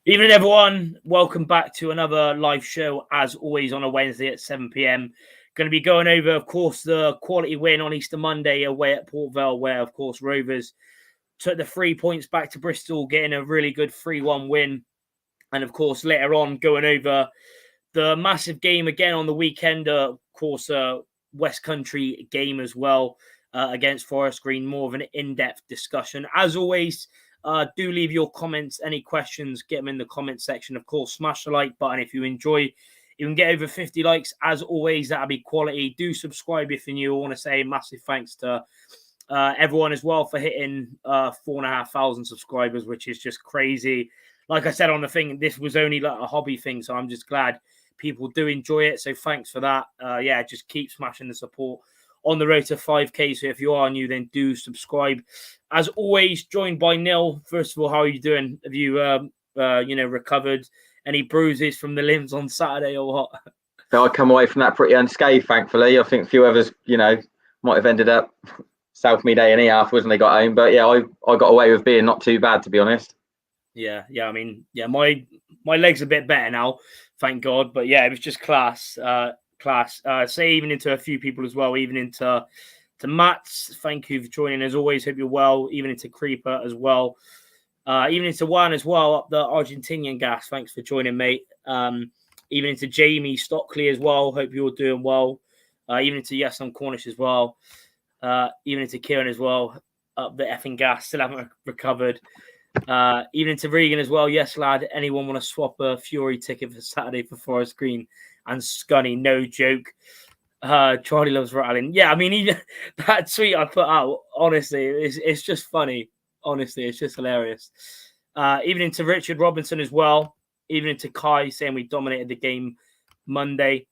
Evening, everyone. Welcome back to another live show, as always, on a Wednesday at 7 p.m. Going to be going over, of course, the quality win on Easter Monday away at Port Vale, where, of course, Rovers took the 3 points back to Bristol, getting a really good 3-1 win. And, of course, later on, going over the massive game again on the weekend, of course, West Country game as well against Forest Green. More of an in-depth discussion. As always, do leave your comments, any questions, get them in the comment section. Of course, smash the like button if you enjoy. You can get over 50 likes. As always, that'll be quality. Do subscribe if you're new. I want to say massive thanks to everyone as well for hitting 4,500 subscribers, which is just crazy. Like I said on the thing, this was only like a hobby thing, so I'm just glad people do enjoy it. So thanks for that. Just keep smashing the support on the road to 5K. So if you are new, then do subscribe. As always, joined by Neil. First of all, how are you doing? Have you, recovered? Any bruises from the limbs on Saturday or what? So I come away from that pretty unscathed, thankfully. I think a few others, might have ended up Southmead A&E afterwards when they got home. But yeah, I got away with being not too bad, to be honest. I mean, my leg's a bit better now, thank God. But yeah, it was just class. Say even into a few people as well, even into Mats. Thank you for joining as always. Hope you're well. Even into Creeper as well. Even into Juan as well, up the Argentinian gas. Thanks for joining, mate. Even into Jamie Stockley as well. Hope you're doing well. Even into Yes, I'm Cornish as well. Even into Kieran as well. Up the effing gas. Still haven't recovered. Even into Regan as well. Yes, lad. Anyone want to swap a Fury ticket for Saturday for Forest Green and Scunny? No joke. Charlie loves rattling. Yeah, I mean, even that tweet I put out, honestly, it's just funny. Honestly, it's just hilarious. Even into Richard Robinson as well. Even into Kai saying we dominated the game Monday.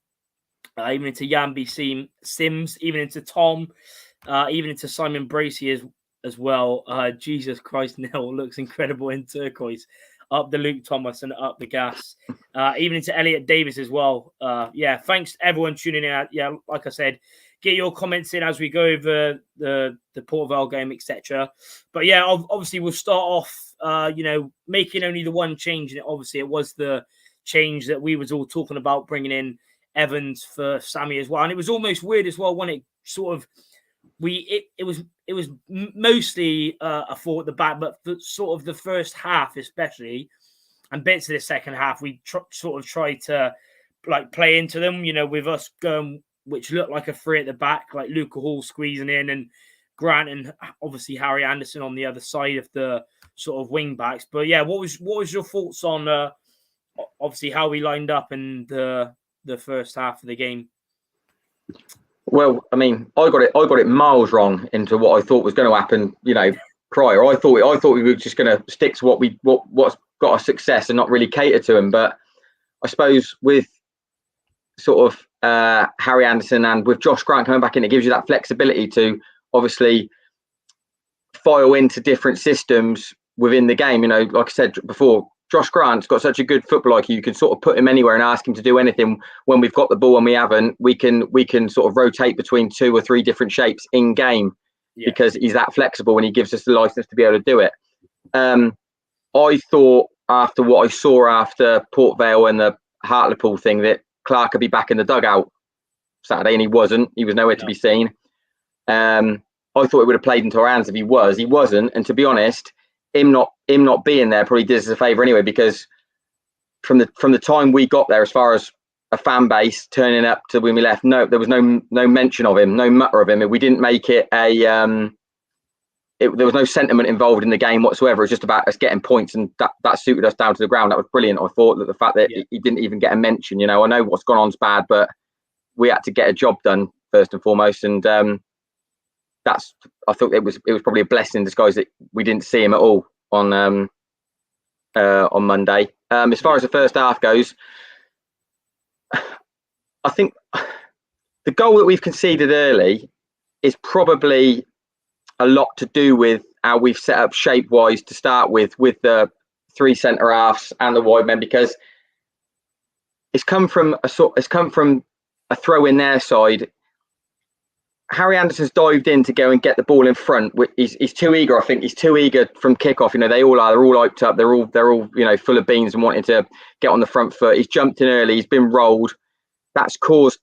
Even into Yambi Sims. Even into Tom. Even into Simon Bracey as well. Jesus Christ, Neil looks incredible in turquoise. Up the Luke Thomas and up the gas. Even into Elliot Davis as well. Thanks to everyone tuning in. Yeah, like I said, get your comments in as we go over the Port Vale game, etc. But yeah, obviously we'll start off, making only the one change. And obviously it was the change that we was all talking about, bringing in Evans for Sammy as well. And it was almost weird as well when it sort of, it was mostly a thought at the back, but sort of the first half especially, and bits of the second half, we sort of tried to like play into them, with us going, which looked like a three at the back, like Luca Hall squeezing in and Grant and obviously Harry Anderson on the other side of the sort of wing backs. But yeah, what was your thoughts on obviously how we lined up in the first half of the game? Well, I mean, I got it miles wrong into what I thought was going to happen. Prior, I thought we were just going to stick to what's got us success and not really cater to him. But I suppose with sort of Harry Anderson and with Josh Grant coming back in, it gives you that flexibility to obviously file into different systems within the game. Like I said before, Josh Grant's got such a good football IQ. You can sort of put him anywhere and ask him to do anything. When we've got the ball and we haven't, we can sort of rotate between 2 or 3 different shapes in game because he's that flexible and he gives us the license to be able to do it. I thought after what I saw after Port Vale and the Hartlepool thing that Clark could be back in the dugout Saturday, and he wasn't. He was nowhere to be seen. I thought it would have played into our hands if he was. He wasn't, and to be honest, him not being there probably did us a favour anyway, because from the time we got there, as far as a fan base turning up to when we left, there was no mention of him, no mutter of him. We didn't make it there was no sentiment involved in the game whatsoever. It was just about us getting points, and that suited us down to the ground. That was brilliant. I thought that the fact that he didn't even get a mention, I know what's gone on's bad, but we had to get a job done first and foremost, and I thought it was probably a blessing in disguise that we didn't see him at all on Monday. As far as the first half goes, I think the goal that we've conceded early is probably a lot to do with how we've set up shape-wise to start with the 3 centre halves and the wide men, because it's come from a throw in their side. Harry Anderson's dived in to go and get the ball in front. He's too eager. I think he's too eager from kickoff. You know, they all are. They're all hyped up. They're all you know, full of beans and wanting to get on the front foot. He's jumped in early. He's been rolled. That's caused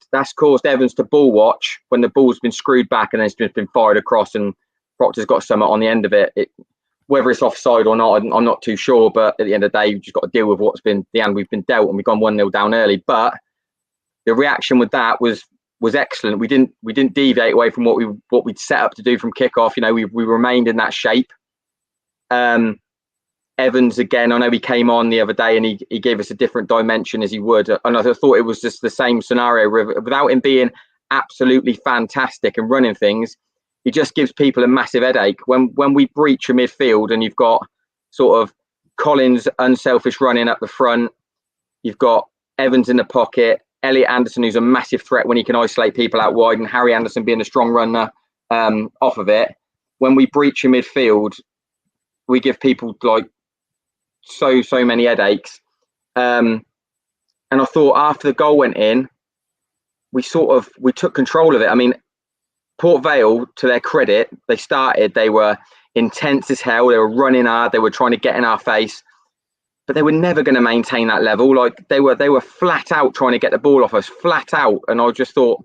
Evans to ball watch when the ball's been screwed back and then it's just been fired across, and Proctor's got something on the end of it. Whether it's offside or not, I'm not too sure. But at the end of the day, you've just got to deal with what's been the hand we've been dealt, and we've gone 1-0 down early. But the reaction with that was excellent. We didn't deviate away from what we'd set up to do from kickoff. You know, we remained in that shape. Evans again, I know he came on the other day and he gave us a different dimension as he would, and I thought it was just the same scenario without him being absolutely fantastic and running things. He just gives people a massive headache when we breach a midfield and you've got sort of Collins unselfish running up the front, you've got Evans in the pocket, Elliot Anderson, who's a massive threat when he can isolate people out wide, and Harry Anderson being a strong runner off of it. When we breach a midfield, we give people like so many headaches. And I thought after the goal went in, we took control of it. I mean, Port Vale, to their credit, they were intense as hell. They were running hard. They were trying to get in our face. But they were never going to maintain that level. Like they were flat out trying to get the ball off us, flat out. And I just thought,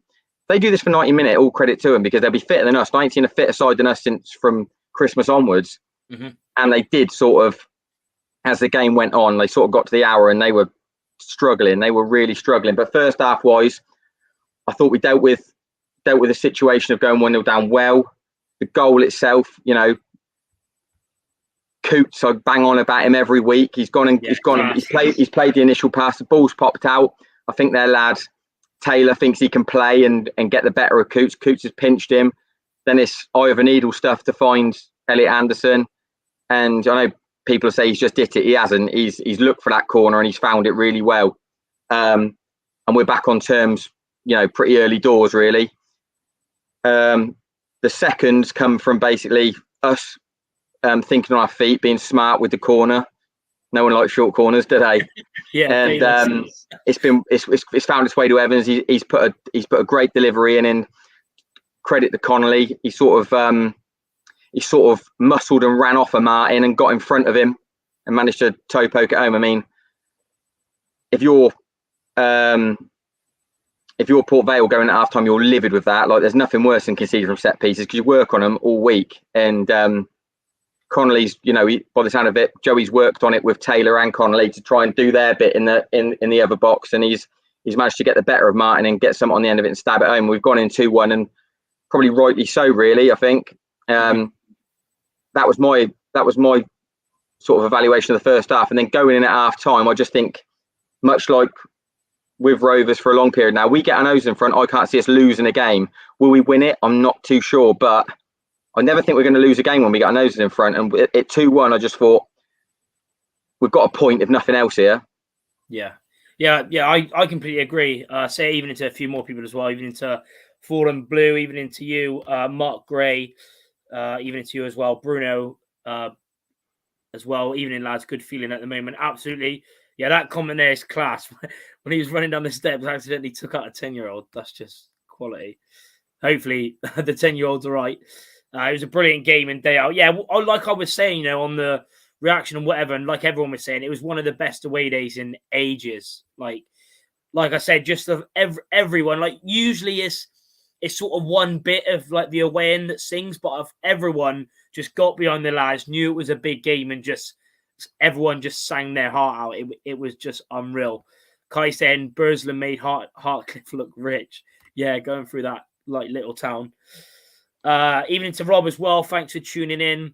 they do this for 90 minutes, all credit to them, because they'll be fitter than us. 19 a fitter side than us since from Christmas onwards. Mm-hmm. And they did sort of, as the game went on, they sort of got to the hour and they were struggling. They were really struggling. But first half wise, I thought we dealt with the situation of going 1-0 down well. The goal itself, you know, Coots, I bang on about him every week. He's played the initial pass. The ball's popped out. I think their lad Taylor thinks he can play and get the better of Coots. Coots has pinched him. Then it's eye of a needle stuff to find Elliot Anderson. And I know people say he's just hit it. He hasn't. He's looked for that corner and he's found it really well. And we're back on terms, you know, pretty early doors, really. The seconds come from basically us thinking on our feet, being smart with the corner. No one likes short corners, do they? Yeah. And it's found its way to Evans. He's put a great delivery in. And credit to Connolly. He sort of muscled and ran off of Martin and got in front of him and managed to toe poke it home. I mean, if you're Port Vale going at half time, you're livid with that. Like, there's nothing worse than conceding from set pieces because you work on them all week. And Connolly's, you know, by the sound of it, Joey's worked on it with Taylor and Connolly to try and do their bit in the other box, and he's managed to get the better of Martin and get something on the end of it and stab it home. We've gone in 2-1, and probably rightly so, really. I think that was my sort of evaluation of the first half, and then going in at half time, I just think, much like with Rovers for a long period now, we get our nose in front. I can't see us losing a game. Will we win it? I'm not too sure, but I never think we're going to lose a game when we get our noses in front. And at 2-1, I just thought, we've got a point, if nothing else here. Yeah. I completely agree. Say even into a few more people as well, even into Fallen Blue, even into you, Mark Gray, even into you as well, Bruno, as well. Evening, lads. Good feeling at the moment. Absolutely. Yeah, that comment there is class. When he was running down the steps, accidentally took out a 10-year-old. That's just quality. Hopefully, the 10-year-old's all right. It was a brilliant game and day out. Yeah, like I was saying, you know, on the reaction and whatever, and like everyone was saying, it was one of the best away days in ages. Like I said, just of everyone. Like, usually it's sort of one bit of like the away end that sings, but of everyone just got behind the lads, knew it was a big game, and just everyone just sang their heart out. It was just unreal. Kai saying Burslem made Hartcliffe look rich. Yeah, going through that like little town. Evening to Rob as well. Thanks for tuning in.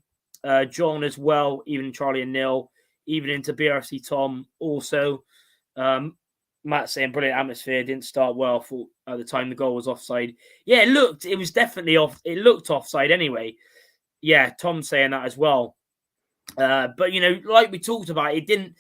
John as well. Evening Charlie and Neil. Evening to BRC Tom also. Matt saying brilliant atmosphere. Didn't start well for at the time the goal was offside. Yeah, it was definitely off. It looked offside anyway. Yeah, Tom saying that as well. But, you know, like we talked about, it didn't,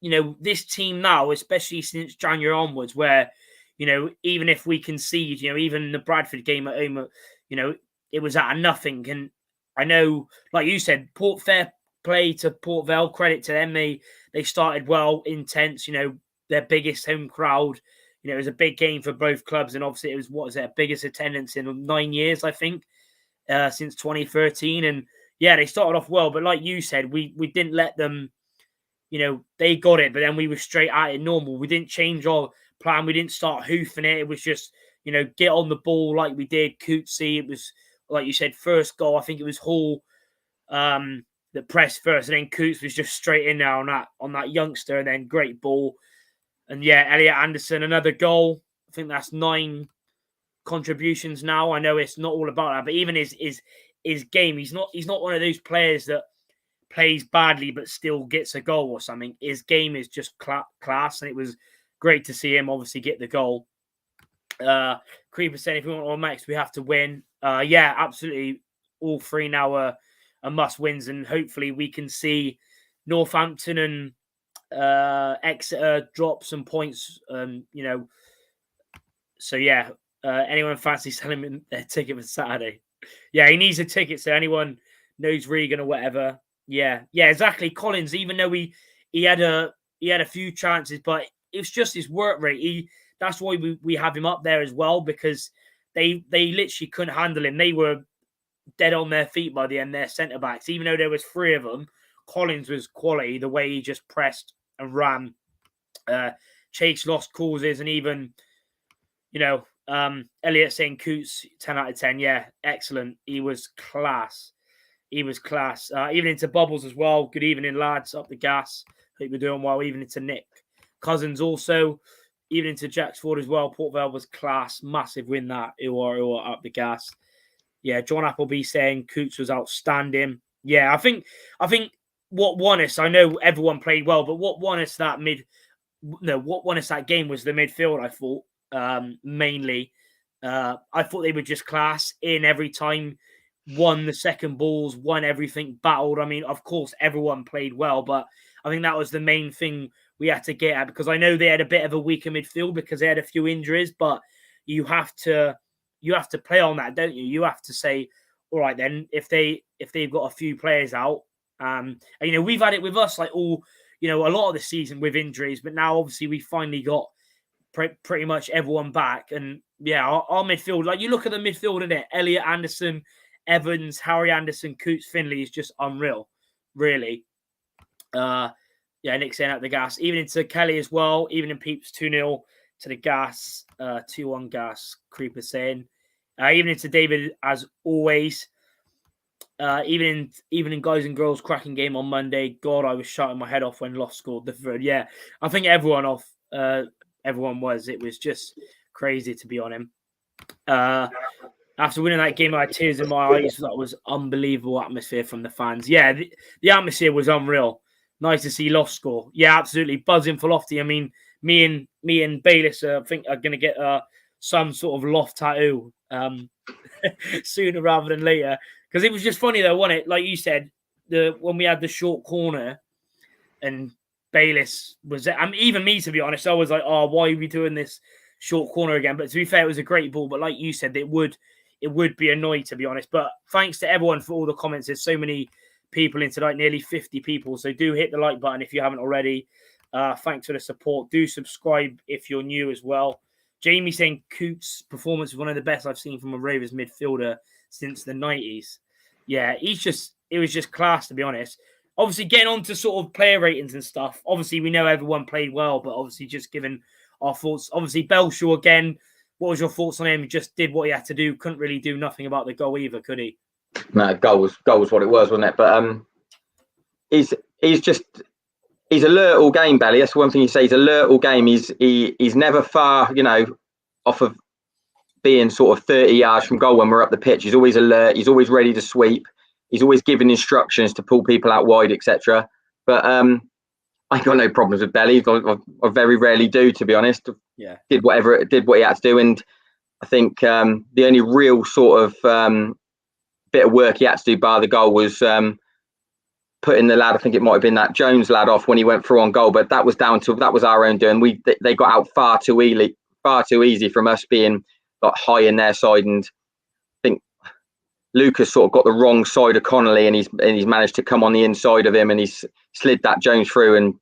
you know, this team now, especially since January onwards, where, you know, even if we concede, you know, even the Bradford game at home, you know, it was at a nothing. And I know, like you said, fair play to Port Vale, credit to them. They started well, intense, you know, their biggest home crowd, You know, it was a big game for both clubs, and obviously it was, what was it, biggest attendance in 9 years, I think, since 2013. And yeah, they started off well, but like you said, we didn't let them. You know, they got it, but then we were straight at it normal. We didn't change our plan. We didn't start hoofing it. It was just, you know, get on the ball like we did. Cootsy, it was, like you said, first goal. I think it was Hall that pressed first, and then Coots was just straight in there on that youngster, and then great ball. And yeah, Elliot Anderson, another goal. I think that's 9 contributions now. I know it's not all about that, but even his game, he's not one of those players that plays badly but still gets a goal or something. His game is just class, and it was great to see him obviously get the goal. Creeper saying, if we want automatics, we have to win. Yeah, absolutely. All 3 now are must wins, and hopefully we can see Northampton and Exeter drop some points. You know, so yeah. Anyone fancy selling him their ticket for Saturday? Yeah, he needs a ticket. So anyone knows Regan or whatever. Yeah, exactly. Collins, even though he had a few chances, but it's just his work rate. That's why we have him up there as well, because they literally couldn't handle him. They were dead on their feet by the end. Their centre backs, even though there was 3 of them, Collins was quality. The way he just pressed and ran, chase lost causes, and even, you know, Elliot saying Coots 10 out of 10. Yeah, excellent. He was class. Even into Bubbles as well. Good evening, lads. Up the gas. Hope you're doing well. Even into Nick Cousins also. Even into Jacksford as well. Port Vale was class. Massive win that. Who are up the gas. Yeah, John Appleby saying Coots was outstanding. Yeah, I think what won us, I know everyone played well, but what won us that game was the midfield, I thought. Mainly. I thought they were just class in every time. Won the second balls, won everything, battled. I mean, of course, everyone played well, but I think that was the main thing we had to get at, because I know they had a bit of a weaker midfield because they had a few injuries, but you have to play on that, don't you? You have to say, all right, then if they've got a few players out, and, you know, we've had it with us like all, you know, a lot of the season with injuries, but now obviously we finally got pretty much everyone back, and yeah, our midfield, like you look at the midfield in it, Elliot Anderson, Evans, Harry Anderson, Coots, Finley is just unreal, really. Yeah, Nick saying out the gas. Even into Kelly as well. Even in Peeps 2-0 to the gas. 2-1 gas. Creeper saying. Even into David as always. Even in guys and girls cracking game on Monday. God, I was shouting my head off when Loft scored the third. Yeah, I think everyone was. It was just crazy to be on him. After winning that game, I had tears in my eyes. That was unbelievable atmosphere from the fans. Yeah, the atmosphere was unreal. Nice to see Loft score. Yeah, absolutely. Buzzing for Lofty. I mean, me and Bayliss, I think, are going to get some sort of Loft tattoo sooner rather than later. Because it was just funny, though, wasn't it? Like you said, when we had the short corner and Bayliss was... I mean, even me, to be honest, I was like, oh, why are we doing this short corner again? But to be fair, it was a great ball. But like you said, it would be annoying, to be honest. But thanks to everyone for all the comments. There's so many people in tonight, nearly 50 people. So do hit the like button if you haven't already. Thanks for the support. Do subscribe if you're new as well. Jamie saying Coots' performance was one of the best I've seen from a Rovers midfielder since the 90s. Yeah, it was just class, to be honest. Obviously, getting on to sort of player ratings and stuff. Obviously, we know everyone played well, but obviously just giving our thoughts. Obviously, Belshaw again. What was your thoughts on him? He just did what he had to do. Couldn't really do nothing about the goal either, could he? No, goal was what it was, wasn't it? But he's alert all game, Belly. That's one thing you say. He's alert all game. He's never far, you know, off of being sort of 30 yards from goal when we're up the pitch. He's always alert. He's always ready to sweep. He's always giving instructions to pull people out wide, etc. But I got no problems with Belly. I very rarely do, to be honest. Yeah, did what he had to do, and I think the only real sort of bit of work he had to do bar the goal was putting the lad, I think it might have been that Jones lad, off when he went through on goal, but that was our own doing. They got out far too easy from us being like high in their side, and I think Lucas sort of got the wrong side of Connolly, and he's managed to come on the inside of him, and he's slid that Jones through, and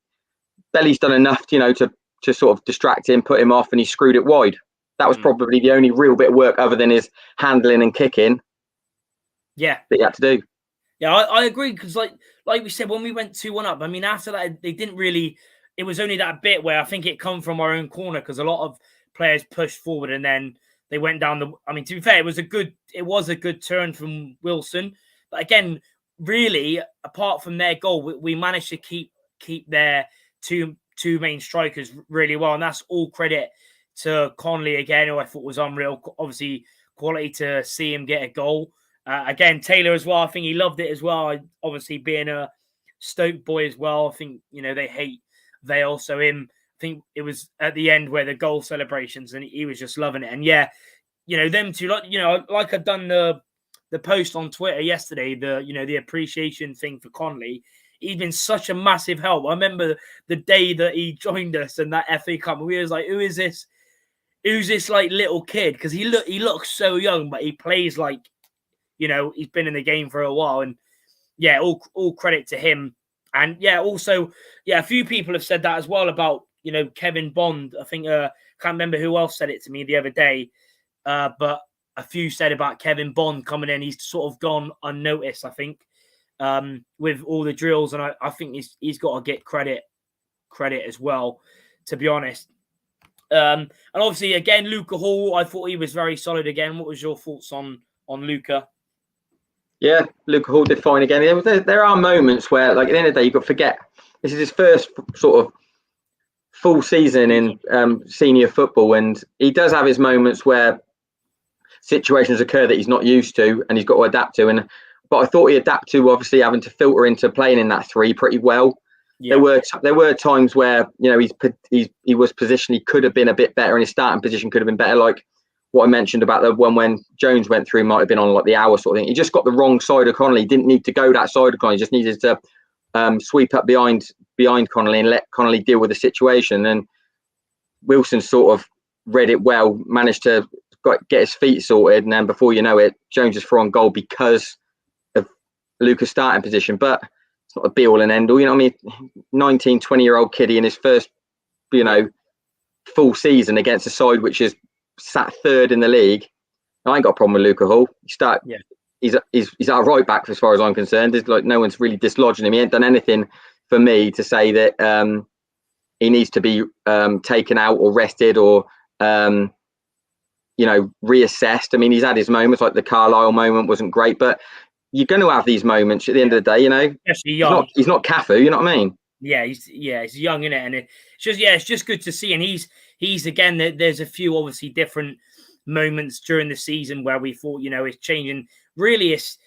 Belly's done enough, you know, to to sort of distract him, put him off, and he screwed it wide. That was probably the only real bit of work other than his handling and kicking. Yeah, that he had to do. Yeah, I agree, because like we said, when we went 2-1 up, I mean, after that they didn't really. It was only that bit where I think it come from our own corner, because a lot of players pushed forward and then they went down the. I mean, to be fair, it was a good turn from Wilson, but again, really, apart from their goal, we managed to keep their two main strikers really well, and that's all credit to Connolly again, who I thought was unreal. Obviously, quality to see him get a goal. Again, Taylor as well. I think he loved it as well. Obviously, being a Stoke boy as well. I think they hate Vale, so him. I think it was at the end where the goal celebrations, and he was just loving it. And yeah, them two, like I've done the post on Twitter yesterday, the appreciation thing for Connolly. He's been such a massive help. I remember the day that he joined us and that FA Cup, we was like, who is this? Who's this like little kid? Because he looks so young, but he plays like he's been in the game for a while. And yeah, all credit to him. And yeah, also, a few people have said that as well about Kevin Bond. I think can't remember who else said it to me the other day, but a few said about Kevin Bond coming in. He's sort of gone unnoticed, I think, with all the drills, and I think he's got to get credit as well, to be honest. And obviously, again, Luca Hall, I thought he was very solid again. What was your thoughts on Luca? Yeah, Luca Hall did fine again. There are moments where, like, at the end of the day, you've got to forget this is his first sort of full season in senior football, and he does have his moments where situations occur that he's not used to and he's got to adapt to. But I thought he adapted to obviously having to filter into playing in that 3 pretty well. Yeah. There were times where he was positioned, he could have been a bit better, and his starting position could have been better. Like what I mentioned about the one when Jones went through, might have been on like the hour sort of thing. He just got the wrong side of Connolly. He didn't need to go that side of Connolly. He just needed to sweep up behind Connolly and let Connolly deal with the situation. And Wilson sort of read it well, managed to get his feet sorted, and then before you know it, Jones is thrown goal because of Luca's starting position. But it's not a be all and end all. You know what I mean? 19, 20-year-old kiddie in his first, full season against a side which is sat 3rd in the league. I ain't got a problem with Luca Hall. He's our right back as far as I'm concerned. There's like no one's really dislodging him. He ain't done anything for me to say that he needs to be taken out or rested or reassessed. I mean, he's had his moments, like the Carlisle moment wasn't great, but you're going to have these moments at the end of the day, Especially young. He's not Cafu, you know what I mean? Yeah, he's young, innit? And it's just good to see. And he's again, there's a few obviously different moments during the season where we thought, it's changing. Really, if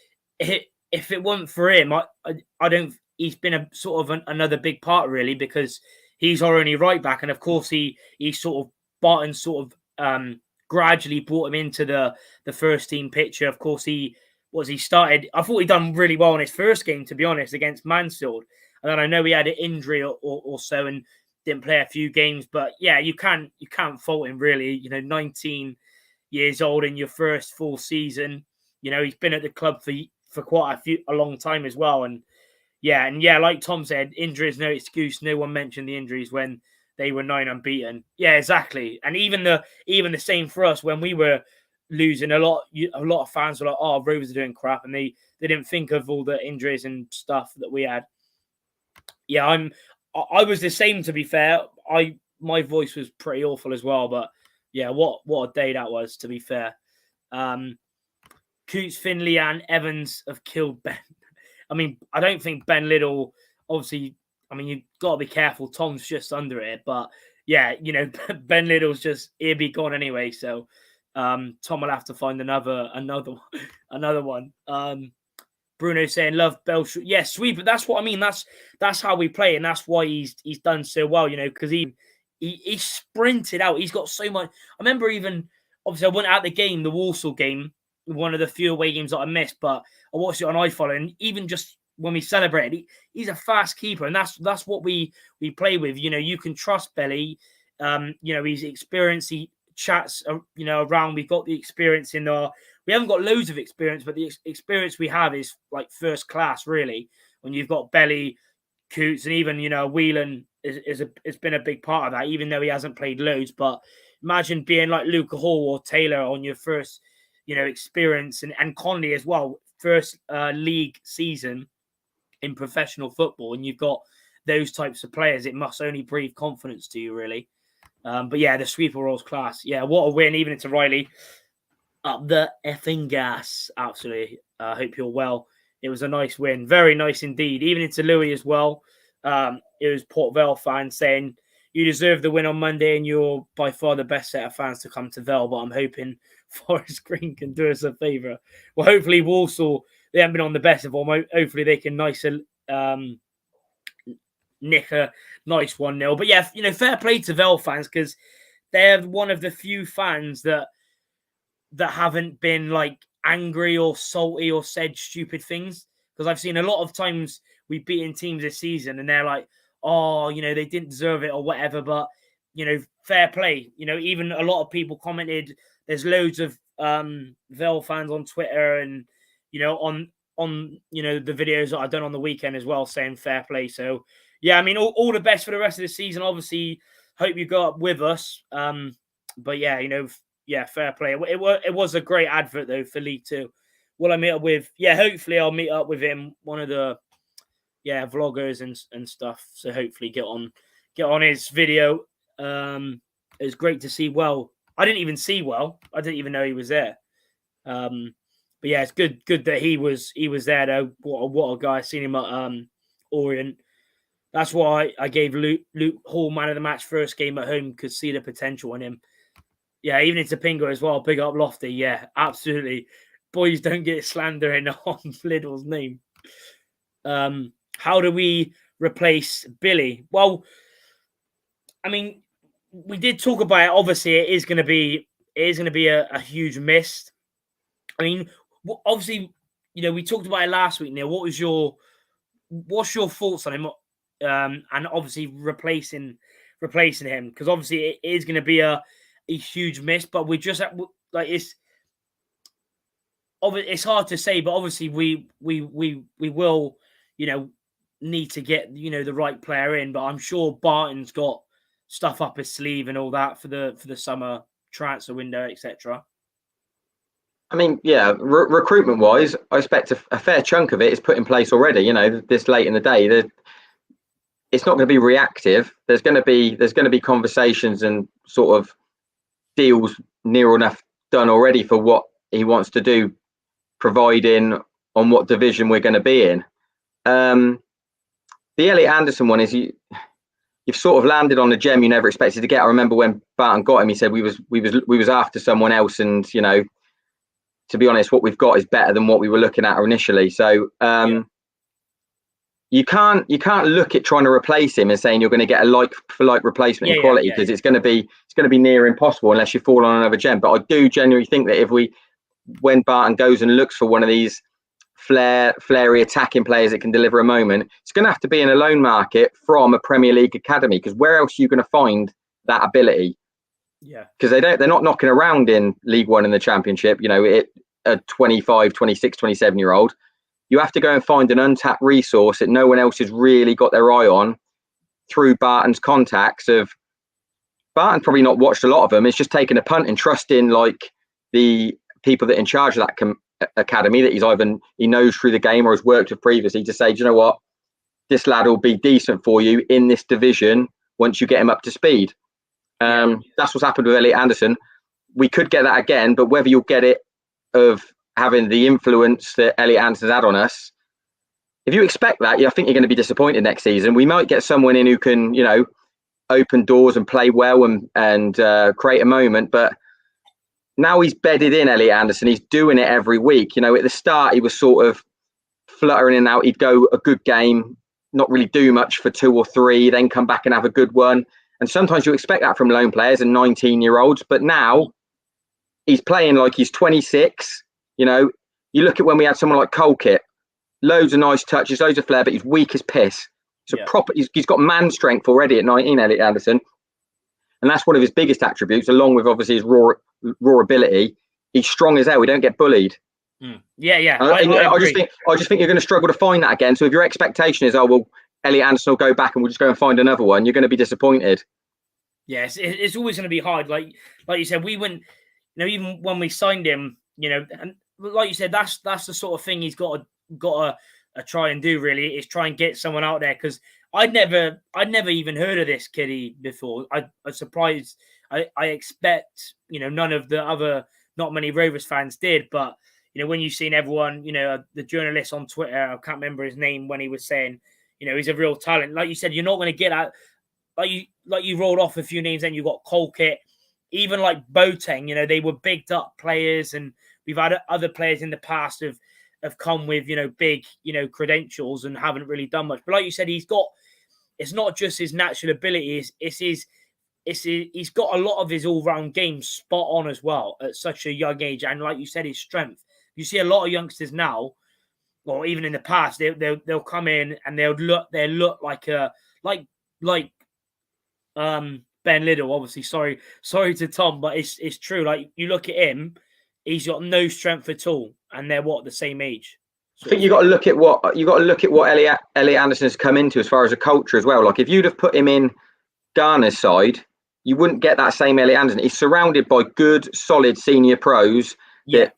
it weren't for him, I don't. He's been a sort of another big part, really, because he's our only right back, and of course he sort of Barton sort of gradually brought him into the first team picture. Of course, he started. I thought he'd done really well in his first game, to be honest, against Mansfield. And then I know he had an injury or so and didn't play a few games. But yeah, you can't fault him, really. 19 years old in your first full season. He's been at the club for quite a long time as well. And yeah, like Tom said, injuries no excuse. No one mentioned the injuries when they were 9 unbeaten. Yeah, exactly. And even the same for us when we were losing a lot of fans were like, oh, Rovers are doing crap, and they didn't think of all the injuries and stuff that we had. Yeah, I was the same, to be fair. My voice was pretty awful as well, but yeah, what a day that was, to be fair. Coots, Finley and Evans have killed Ben. I mean, I don't think Ben Little, obviously, I mean, you've got to be careful. Tom's just under it, but yeah, Ben Little's he'll be gone anyway. So Tom will have to find another one. Bruno saying love Bell. Yeah, sweet, but that's what I mean. That's how we play, and that's why he's done so well. Because he sprinted out. He's got so much. I remember even obviously I went out the game, the Walsall game, one of the few away games that I missed, but I watched it on iFollow, and even just when we celebrated, he's a fast keeper, and that's what we play with. You can trust Belly. He's experienced. He chats, around. We've got the experience in our. We haven't got loads of experience, but the experience we have is like first class, really. When you've got Belly, Coots, and even Whelan it's been a big part of that, even though he hasn't played loads. But imagine being like Luca Hall or Taylor on your first, experience, and Conley as well, first league season in professional football, and you've got those types of players. It must only breathe confidence to you, really. But yeah, the sweeper rolls class. Yeah, what a win, even into Riley. Up the effing gas. Absolutely. I hope you're well. It was a nice win. Very nice indeed. Even into Louis as well. It was Port Vale fans saying, you deserve the win on Monday and you're by far the best set of fans to come to Vale, but I'm hoping Forest Green can do us a favour. Well, hopefully Walsall, they haven't been on the best of them. Hopefully they can nick a nice 1-0. But yeah, fair play to Vale fans, because they're one of the few fans that haven't been like angry or salty or said stupid things. Because I've seen a lot of times we've beaten teams this season and they're like, oh, they didn't deserve it or whatever. But, fair play. Even a lot of people commented. There's loads of Vale fans on Twitter and, on the videos that I've done on the weekend as well, saying fair play. So, yeah, I mean, all the best for the rest of the season. Obviously, hope you go up with us. But yeah, yeah, fair play. It was a great advert though for League Two. Will I meet up with? Yeah, hopefully I'll meet up with him, one of the vloggers and stuff. So hopefully get on his video. It's great to see. Well, I didn't even see Well. I didn't even know he was there. But yeah, it's good that he was there though. What a guy! I seen him at Orient. That's why I gave Luke Hall man of the match first game at home. Could see the potential in him. Yeah, even into Pingo as well. Big up Lofty. Yeah, absolutely. Boys don't get slandering on Liddell's name. How do we replace Billy? Well, I mean, we did talk about it. Obviously, it is going to be a huge miss. I mean, obviously, we talked about it last week, Neil. What's your thoughts on him? And obviously replacing him, because obviously it is going to be a huge miss, but we just like it's hard to say, but obviously we will need to get the right player in, but I'm sure Barton's got stuff up his sleeve and all that for the summer transfer window, etc. I mean, yeah, recruitment wise, I expect a fair chunk of it is put in place already. This late in the day, it's not going to be reactive. There's going to be conversations and sort of deals near enough done already for what he wants to do, providing on what division we're going to be in. The Elliot Anderson one is you've sort of landed on a gem you never expected to get. I remember when Barton got him, he said we was after someone else, and to be honest, what we've got is better than what we were looking at initially. So you can't look at trying to replace him and saying you're going to get a like for like replacement in quality, because it's going to be near impossible unless you fall on another gem. But I do genuinely think that when Barton goes and looks for one of these flary attacking players that can deliver a moment, it's going to have to be in a loan market from a Premier League academy, because where else are you going to find that ability? Yeah, because they're not knocking around in League One and the Championship. A 25, 26, 27-year-old. You have to go and find an untapped resource that no one else has really got their eye on through Barton's contacts. Barton probably not watched a lot of them. It's just taken a punt and trusting like the people that are in charge of that academy that he knows through the game or has worked with previously, to say, do you know what, this lad will be decent for you in this division once you get him up to speed. That's what's happened with Elliot Anderson. We could get that again, but whether you'll get it of having the influence that Elliot Anderson's had on us, if you expect that, I think you're going to be disappointed next season. We might get someone in who can, open doors and play well and create a moment. But now he's bedded in, Elliot Anderson. He's doing it every week. At the start, he was sort of fluttering in and out. He'd go a good game, not really do much for 2 or 3, then come back and have a good one. And sometimes you expect that from loan players and 19-year-olds. But now he's playing like he's 26. You look at when we had someone like Colkit, loads of nice touches, loads of flair, but he's weak as piss. So he's got man strength already at 19, Elliot Anderson. And that's one of his biggest attributes, along with obviously his raw ability. He's strong as hell. We don't get bullied. Yeah. I just think you're going to struggle to find that again. So if your expectation is, Elliot Anderson will go back and we'll just go and find another one, you're going to be disappointed. Yes, it's always going to be hard. Like you said, we went, even when we signed him, and like you said, that's the sort of thing he's got to try and do. Really, is try and get someone out there, because I'd never even heard of this kiddie before. I was surprised. I expect none of the other, not many Rovers fans did, but when you've seen everyone, the journalist on Twitter, I can't remember his name, when he was saying, he's a real talent. Like you said, you're not going to get out. Like you rolled off a few names, and you got Colkett, even like Boateng. They were bigged up players, and we've had other players in the past have come with big credentials and haven't really done much. But like you said, he's got. It's not just his natural abilities; he's got a lot of his all-round game spot on as well at such a young age, and like you said, his strength. You see a lot of youngsters now, or even in the past, they'll come in and they'll look like Ben Liddell, obviously. Sorry to Tom, but it's true. Like, you look at him, he's got no strength at all, and they're the same age. I think you got to look at what Elliot Anderson has come into as far as a culture as well. Like, if you'd have put him in Garner's side, you wouldn't get that same Elliot Anderson. He's surrounded by good, solid senior pros that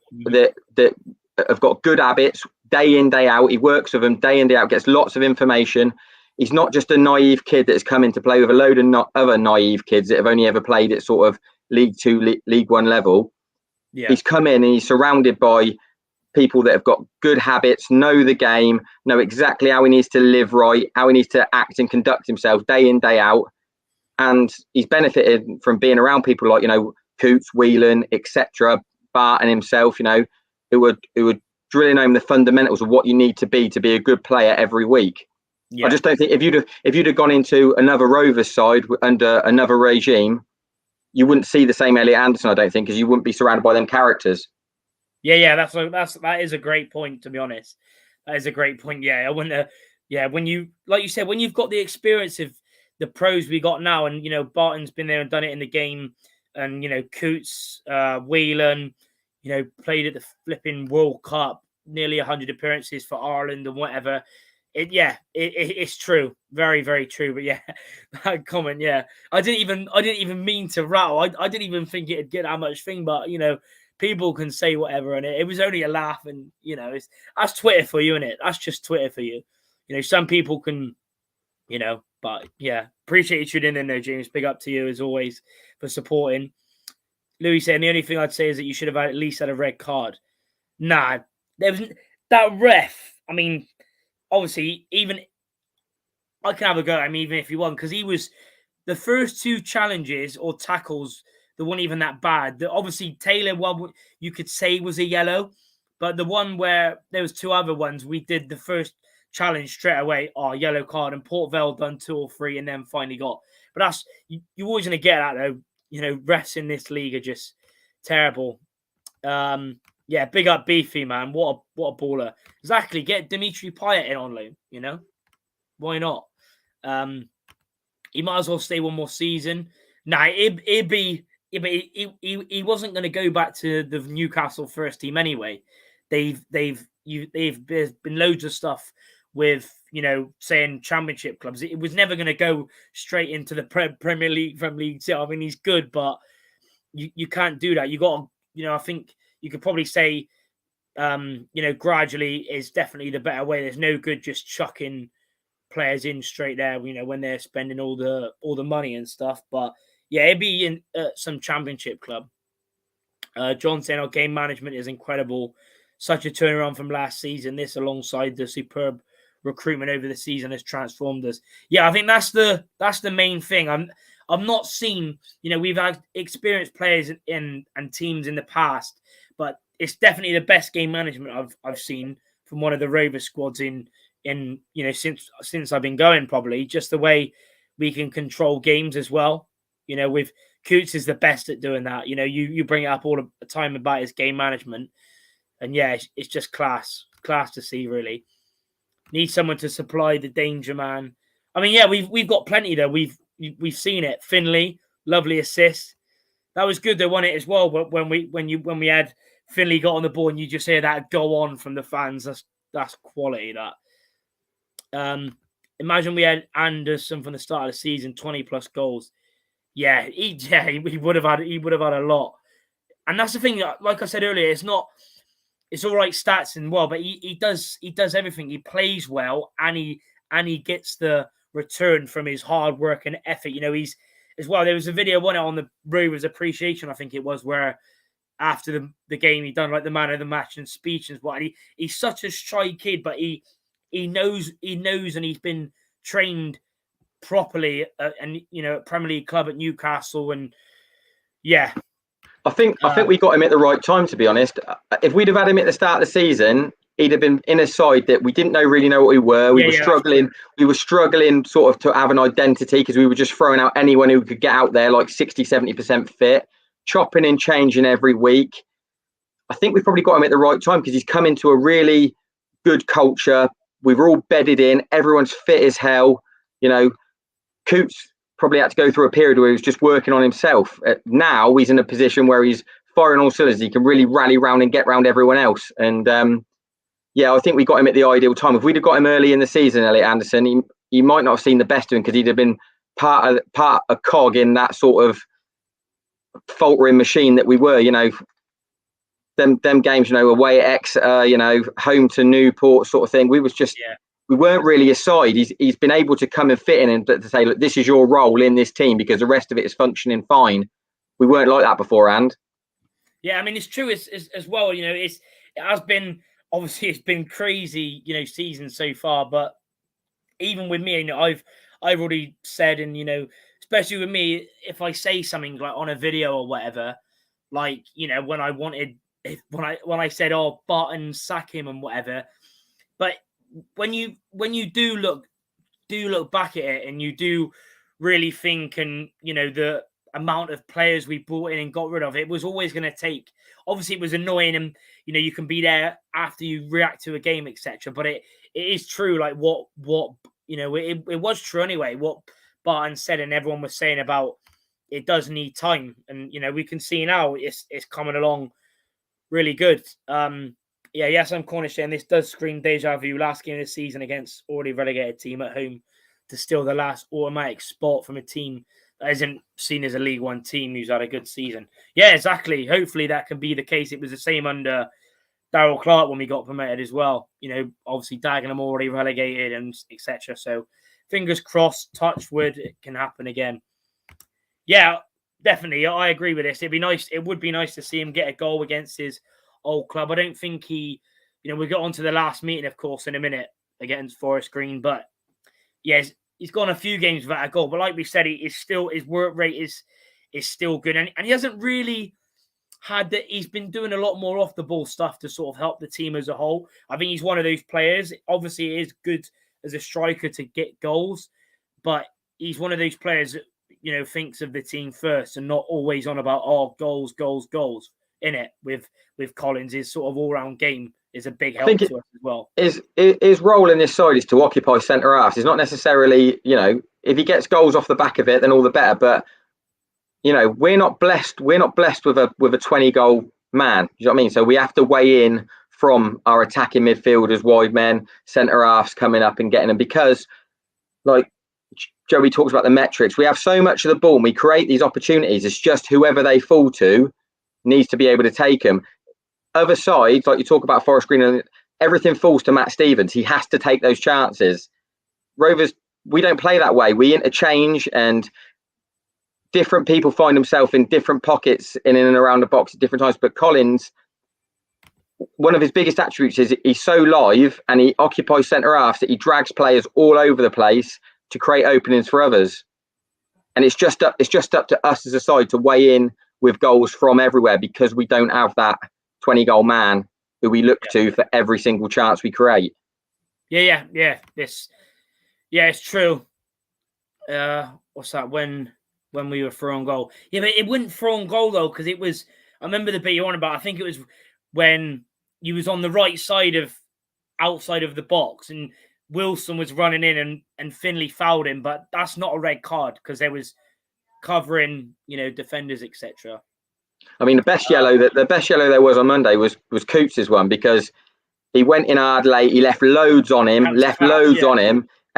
have got good habits day in, day out. He works with them day in, day out, gets lots of information. He's not just a naive kid that's come in to play with a load of other naive kids that have only ever played at sort of League Two, League One level. Yeah. He's come in and he's surrounded by people that have got good habits, know the game, know exactly how he needs to live right, how he needs to act and conduct himself day in, day out. And he's benefited from being around people like, Coots, Whelan, etc., Barton himself, who were drilling home the fundamentals of what you need to be a good player every week. Yeah. I just don't think if you'd have gone into another Rovers side under another regime, you wouldn't see the same Elliot Anderson, I don't think, because you wouldn't be surrounded by them characters. Yeah, that is a great point, to be honest. That is a great point. Yeah, I wouldn't. When you, like you said, when you've got the experience of the pros we got now, and Barton's been there and done it in the game, and Coots, Whelan, played at the flipping World Cup, nearly 100 appearances for Ireland and whatever. It's true, very, very true. But yeah, that comment, I didn't even mean to rattle. I didn't even think it'd get that much thing, but people can say whatever, and it was only a laugh, and that's Twitter for you, innit? That's just Twitter for you. Some people can, but yeah, appreciate you tuning in there, James. Big up to you as always for supporting. Louis saying the only thing I'd say is that you should have at least had a red card. Nah, there was that ref. I mean, obviously, even I can have a go at him, even if he won, because he was the first two challenges or tackles that weren't even that bad. Obviously, Taylor one you could say was a yellow, but the one where there was two other ones, we did the first challenge straight away, yellow card, and Port Vale done 2 or 3 and then finally got. But that's you're always going to get that though. Refs in this league are just terrible. Yeah, big up Beefy, man. What a baller. Exactly. Get Dimitri Payet in on loan, Why not? He might as well stay one more season. Nah, it'd be he wasn't going to go back to the Newcastle first team anyway. There's been loads of stuff with saying championship clubs. It was never going to go straight into the Premier League from League Two. I mean, he's good, but you can't do that. You got I think you could probably say gradually is definitely the better way. There's no good just chucking players in straight there, when they're spending all the money and stuff. But yeah, it'd be in some championship club. John saying our game management is incredible. Such a turnaround from last season. This, alongside the superb recruitment over the season, has transformed us. Yeah, I think that's the main thing. I'm not seen. We've had experienced players and teams in the past, but it's definitely the best game management I've seen from one of the Rovers squads in since I've been going. Probably just the way we can control games as well. With Coots is the best at doing that. You bring it up all the time about his game management. And yeah, it's just class to see, really. Need someone to supply the danger man. I mean, yeah, we've got plenty though. We've seen it. Finley, lovely assist. That was good. They won it as well. But when we had Finley got on the ball, and you just hear that go on from the fans, that's quality. That imagine we had Anderson from the start of the season, 20+ goals. Yeah, he would have had a lot. And that's the thing, like I said earlier, it's all right stats and well, but he does everything. He plays well, and he gets the return from his hard work and effort. He's as well. There was a video on the Rovers appreciation, I think it was, where after the game he done like the man of the match and speech and what. He's such a shy kid, but he knows, and he's been trained properly, and at Premier League club at Newcastle, and yeah. I think we got him at the right time, to be honest. If we'd have had him at the start of the season, he'd have been in a side that we didn't really know what we were. We were struggling. We were struggling sort of to have an identity because we were just throwing out anyone who could get out there like 60, 70% fit, chopping and changing every week. I think we probably got him at the right time because he's come into a really good culture. We were all bedded in. Everyone's fit as hell. Coots probably had to go through a period where he was just working on himself. Now he's in a position where he's firing all cylinders. He can really rally round and get round everyone else. And I think we got him at the ideal time. If we'd have got him early in the season, Elliot Anderson, he might not have seen the best of him because he'd have been part of a cog in that sort of faltering machine that we were. Them games, away at Exeter, home to Newport sort of thing. We was just. Yeah. We weren't really a side. He's been able to come and fit in and to say, look, this is your role in this team because the rest of it is functioning fine. We weren't like that beforehand. Yeah, I mean, it's true as well. It has been, obviously, it's been crazy, season so far. But even with me, I've already said, and especially with me, if I say something like on a video or whatever, like when I said, oh, Barton, sack him and whatever, but when you do look back at it and you do really think, and the amount of players we brought in and got rid of, it was always going to take. Obviously, it was annoying, and you can be there after you react to a game, etc. But it is true, like what it was true anyway. What Barton said and everyone was saying about it does need time, and we can see now it's coming along really good. Yes, I'm Cornish, and this does scream deja vu. Last game of the season against already relegated team at home to steal the last automatic spot from a team that isn't seen as a League One team who's had a good season. Yeah, exactly. Hopefully that can be the case. It was the same under Darryl Clark when we got promoted as well. Obviously Dagenham already relegated and etc. So fingers crossed, touch wood, it can happen again. Yeah, definitely. I agree with this. It'd be nice. It would be nice to see him get a goal against his old club. I don't think he, we got on to the last meeting, of course, in a minute against Forest Green, but yes, he's gone a few games without a goal. But like we said, his work rate is still good, and he hasn't really had that. He's been doing a lot more off the ball stuff to sort of help the team as a whole. I think he's one of those players. Obviously, it is good as a striker to get goals, but he's one of those players that thinks of the team first and not always on about goals. In it with Collins, his sort of all-round game is a big help to us as well. His role in this side is to occupy centre halves. It's not necessarily, if he gets goals off the back of it, then all the better. But we're not blessed with a 20-goal man. You know what I mean? So we have to weigh in from our attacking midfielders, wide men, centre halves coming up and getting them, because like Joey talks about the metrics. We have so much of the ball and we create these opportunities. It's just whoever they fall to needs to be able to take them. Other sides, like you talk about Forest Green, everything falls to Matt Stevens. He has to take those chances. Rovers, we don't play that way. We interchange, and different people find themselves in different pockets in and around the box at different times. But Collins, one of his biggest attributes is he's so live and he occupies centre half that he drags players all over the place to create openings for others. And it's just up to us as a side to weigh in with goals from everywhere, because we don't have that 20-goal man who we look to for every single chance we create. Yeah. It's true. What's that? When we were thrown goal. Yeah, but it wouldn't thrown goal though, because it was. I remember the bit you're on about. I think it was when you was on the right side of outside of the box, and Wilson was running in, and Finley fouled him. But that's not a red card because there was covering, defenders, etc. I mean, the best yellow there was on Monday was Coots' one, because he went in hard late. He left loads on him,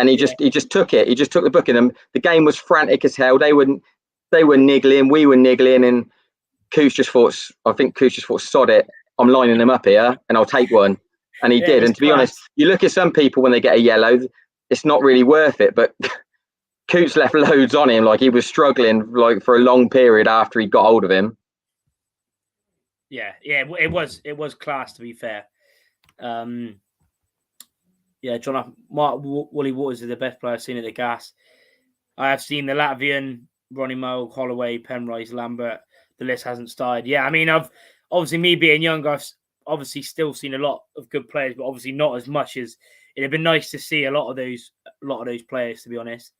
and he just took it. He just took the booking. And the game was frantic as hell. They were niggling, we were niggling, and Cooch just thought, sod it. I'm lining them up here, and I'll take one. And he did. And to be honest, you look at some people when they get a yellow, it's not really worth it. But Cooch left loads on him. Like, he was struggling like for a long period after he got hold of him. Yeah, it was class, to be fair. Yeah, John, Mark Woolley Waters is the best player I've seen at the Gas. I have seen the Latvian, Ronnie Moe, Holloway, Penrice, Lambert. The list hasn't started. Yeah, I mean, I've obviously, me being young, I've obviously still seen a lot of good players, but obviously not as much as it'd have been nice to see a lot of those players, to be honest.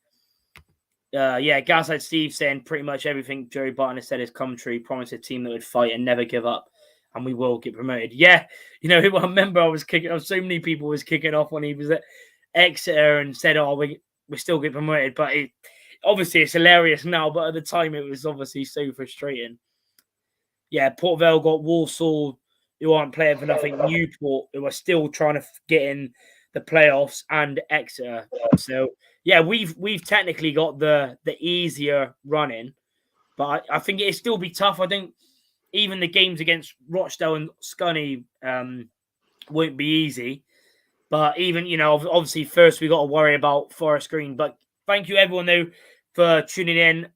Yeah, Gaslight Steve saying pretty much everything Joey Barton has said is come true. Promised a team that would fight and never give up, and we will get promoted. Yeah, you know, I remember so many people was kicking off when he was at Exeter and said, "Oh, we still get promoted," but obviously it's hilarious now. But at the time, it was obviously so frustrating. Yeah, Port Vale got Walsall, who aren't playing for nothing. Newport, who are still trying to get in the playoffs, and Exeter. So yeah, we've technically got the easier running, but I think it'll still be tough. I think even the games against Rochdale and Scunny won't be easy. But even, you know, obviously first we got to worry about Forest Green. But thank you everyone though for tuning in.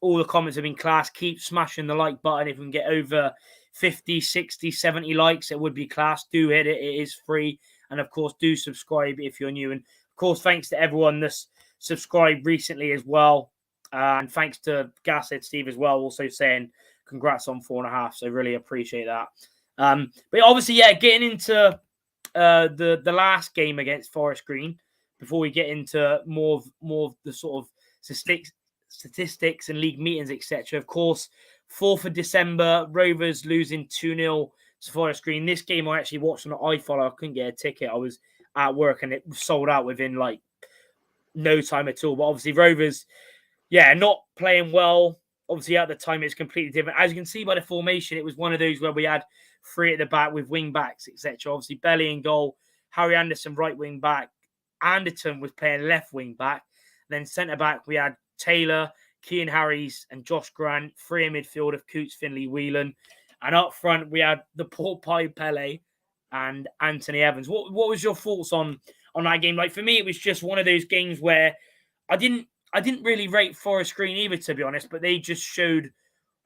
All the comments have been class. Keep smashing the like button. If we can get over 50, 60, 70 likes, it would be class. Do hit it. It is free. And of course, do subscribe if you're new. And of course, thanks to everyone that's subscribed recently as well. And thanks to Gashead Steve as well, also saying congrats on 4.5. So really appreciate that. But obviously, yeah, getting into the last game against Forest Green before we get into more of the sort of statistics and league meetings, etc. Of course, 4th of December, Rovers losing 2-0 to Forest Green. This game I actually watched on iFollow. I couldn't get a ticket. I was at work and it was sold out within like no time at all. But obviously Rovers, yeah, not playing well. Obviously at the time it's completely different. As you can see by the formation, it was one of those where we had 3 at the back with wing backs, etc. Obviously Belly in goal, Harry Anderson right wing back, Anderton was playing left wing back. Then centre back we had Taylor, Kean Harries, and Josh Grant. 3 in midfield of Coots, Finley, Whelan. And up front, we had the Port Vale Pele and Anthony Evans. What was your thoughts on that game? Like, for me, it was just one of those games where I didn't really rate Forest Green either, to be honest, but they just showed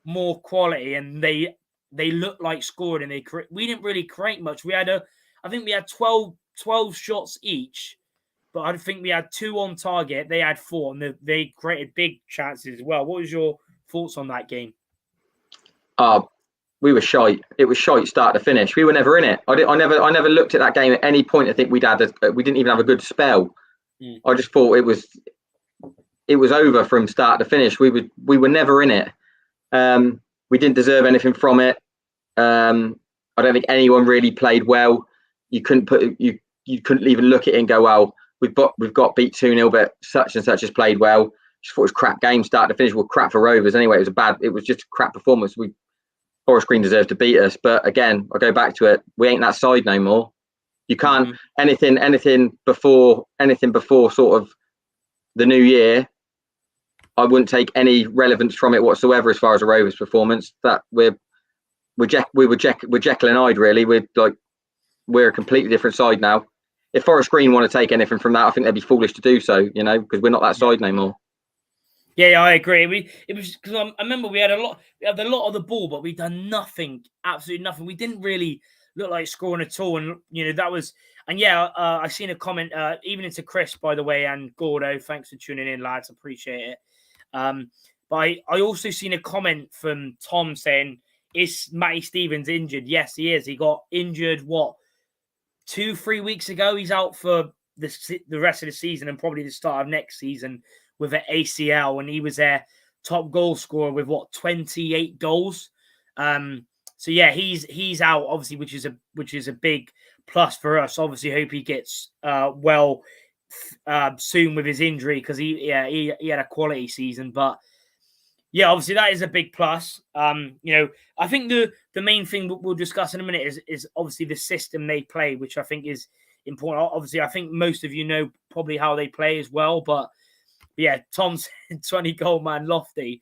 more quality and they looked like scoring and we didn't really create much. I think we had 12 shots each, but I think we had 2 on target. They had 4 and they created big chances as well. What was your thoughts on that game? We were shite. It was shite start to finish. We were never in it. I never looked at that game at any point. I think we didn't even have a good spell. I just thought it was over from start to finish. We were never in it. We didn't deserve anything from it. I don't think anyone really played well. You couldn't even look at it and go, well, we've got beat 2-0, but such and such has played well. Just thought it was a crap game start to finish. Well, crap for Rovers anyway. It was just a crap performance. Forest Green deserved to beat us, but again, I go back to it. We ain't that side no more. You can't anything before sort of the new year. I wouldn't take any relevance from it whatsoever as far as a Rovers performance. That we're Jekyll and Hyde really. We're a completely different side now. If Forest Green want to take anything from that, I think they'd be foolish to do so. You know, because we're not that side no more. Yeah, I agree. It was because I remember we had a lot of the ball, but we done nothing, absolutely nothing. We didn't really look like scoring at all, and you know that was. And yeah, I seen a comment, even into Chris, by the way, and Gordo. Thanks for tuning in, lads. Appreciate it. But I also seen a comment from Tom saying, "Is Matty Stevens injured?" Yes, he is. He got injured. 2-3 weeks ago. He's out for the rest of the season and probably the start of next season with an ACL, and he was their top goal scorer with 28 goals. So yeah, he's out obviously, which is a big plus for us. Obviously, hope he gets well soon with his injury because he had a quality season. But yeah, obviously that is a big plus. You know, I think the main thing we'll discuss in a minute is obviously the system they play, which I think is important. Obviously, I think most of you know probably how they play as well. But yeah, Tom's 20-goal man, lofty.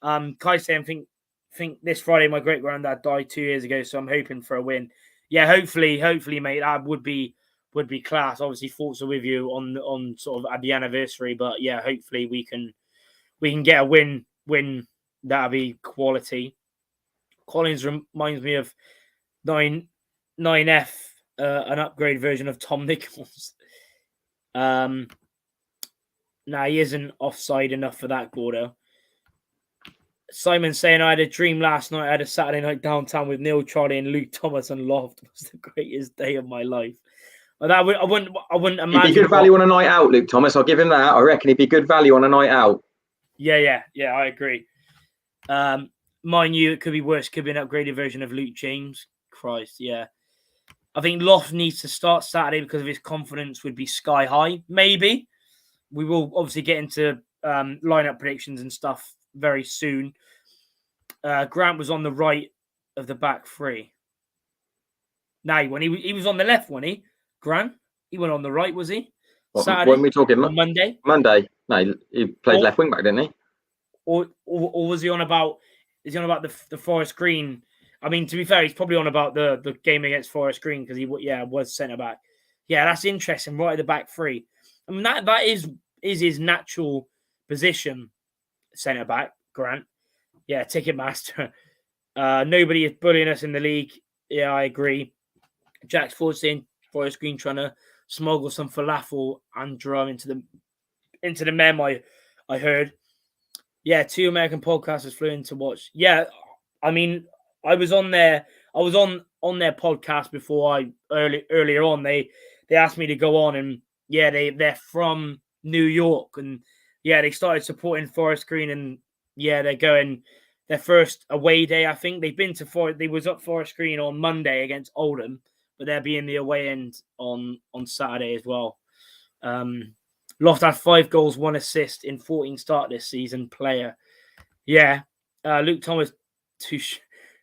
Kai saying, think this Friday my great granddad died 2 years ago, so I'm hoping for a win. Yeah, hopefully, mate, that would be class. Obviously, thoughts are with you on sort of at the anniversary, but yeah, hopefully we can get a win. That'll be quality. Collins reminds me of 9F, an upgrade version of Tom Nichols. Nah, he isn't offside enough for that, Gordo. Simon saying, I had a dream last night. I had a Saturday night downtown with Neil, Charlie, and Luke Thomas and Loft. It was the greatest day of my life. But I wouldn't imagine. He'd be good value on a night out, Luke Thomas. I'll give him that. I reckon he'd be good value on a night out. Yeah, I agree. Mind you, it could be worse. Could be an upgraded version of Luke James. Christ, yeah. I think Loft needs to start Saturday because of his confidence would be sky high. Maybe. We will obviously get into lineup predictions and stuff very soon. Grant was on the right of the back three. No, when he was on the left, wasn't he? Grant? He went on the right, was he? Saturday? When we talking? On Monday? Monday. No, he played left wing back, didn't he? Or was he on about? Is he on about the Forest Green? I mean, to be fair, he's probably on about the game against Forest Green because he was centre back. Yeah, that's interesting. Right at the back three. I mean that is his natural position. Centre back, Grant. Yeah, Ticketmaster. Nobody is bullying us in the league. Yeah, I agree. Jack's Ford saying Forest Green trying to smuggle some falafel and drum into the mem. I heard. Yeah, 2 American podcasters flew in to watch. Yeah, I mean, I was on their podcast before earlier on. They asked me to go on, and yeah, they're from New York, and yeah, they started supporting Forest Green, and yeah, they're going their first away day. I think they've been to Forest. They was up Forest Green on Monday against Oldham, but they'll be in the away end on Saturday as well. Loft had 5 goals, 1 assist in 14 start this season. Player, yeah. Luke Thomas,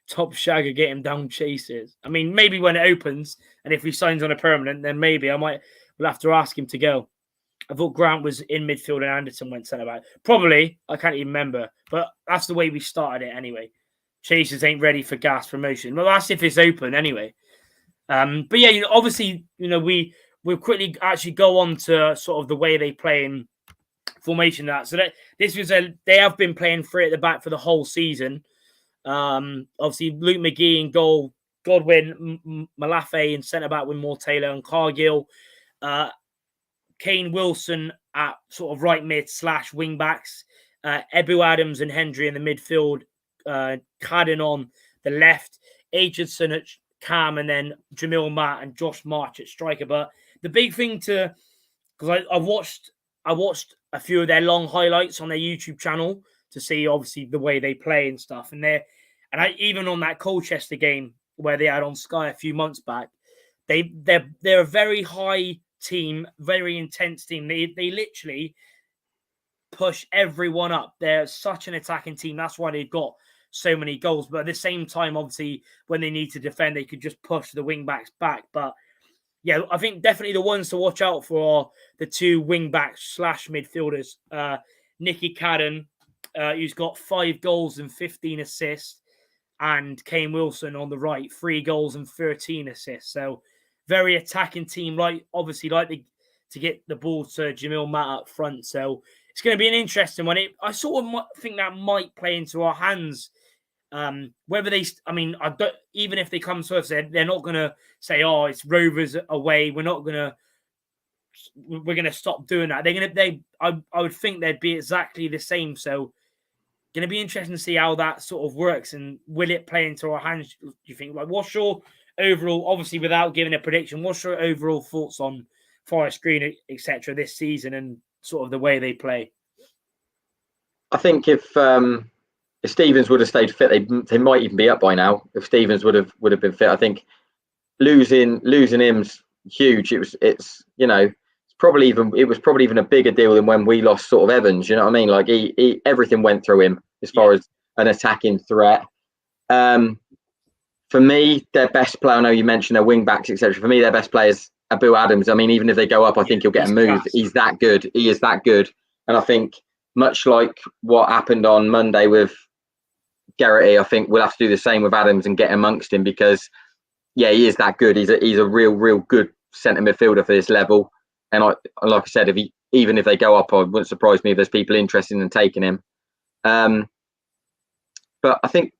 top shagger, get him down chases. I mean, maybe when it opens and if he signs on a permanent, then maybe we'll have to ask him to go. I thought Grant was in midfield and Anderson went centre back. Probably, I can't even remember, but that's the way we started it anyway. Chasers ain't ready for gas promotion. Well, that's if it's open anyway. But yeah, obviously, we'll quickly actually go on to sort of the way they play in formation. So they have been playing 3 at the back for the whole season. Obviously, Luke McGee in goal, Godwin, Malafe in centre back with Moore Taylor and Cargill. Kane Wilson at sort of right mid / wing backs. Ebu Adams and Hendry in the midfield. Cadden on the left. Aitchison at Cam, and then Jamil Matt and Josh March at striker. But the big thing because I watched a few of their long highlights on their YouTube channel to see obviously the way they play and stuff. And even on that Colchester game where they had on Sky a few months back, they're a very high team, very intense team. They literally push everyone up. They're such an attacking team. That's why they've got so many goals. But at the same time, obviously, when they need to defend, they could just push the wing backs back. But yeah, I think definitely the ones to watch out for are the 2 wing backs / midfielders. Nicky Cadden, who's got 5 goals and 15 assists, and Kane Wilson on the right, 3 goals and 13 assists. So very attacking team, right? Obviously, to get the ball to Jamil Matt up front. So it's going to be an interesting one. I sort of think that might play into our hands. Whether I don't, even if they come to us, they're not going to say, "Oh, it's Rovers away. We're going to stop doing that." I would think they'd be exactly the same. So, going to be interesting to see how that sort of works, and will it play into our hands? Do you think? Like, what's your overall, obviously, without giving a prediction, what's your overall thoughts on Forest Green, etc., this season and sort of the way they play? I think if Stevens would have stayed fit, they might even be up by now. If Stevens would have been fit, I think losing him's huge. It was probably even a bigger deal than when we lost sort of Evans. You know what I mean? Like he everything went through him as far as an attacking threat. For me, their best player, I know you mentioned their wing backs, etc. For me, their best players Abu Adams. I mean, even if they go up, I think he'll get a move. Class. He's that good. He is that good. And I think much like what happened on Monday with Garrity, I think we'll have to do the same with Adams and get amongst him because, yeah, he is that good. He's a real good centre midfielder for this level. And like I said, even if they go up, I wouldn't surprise me if there's people interested in taking him. But I think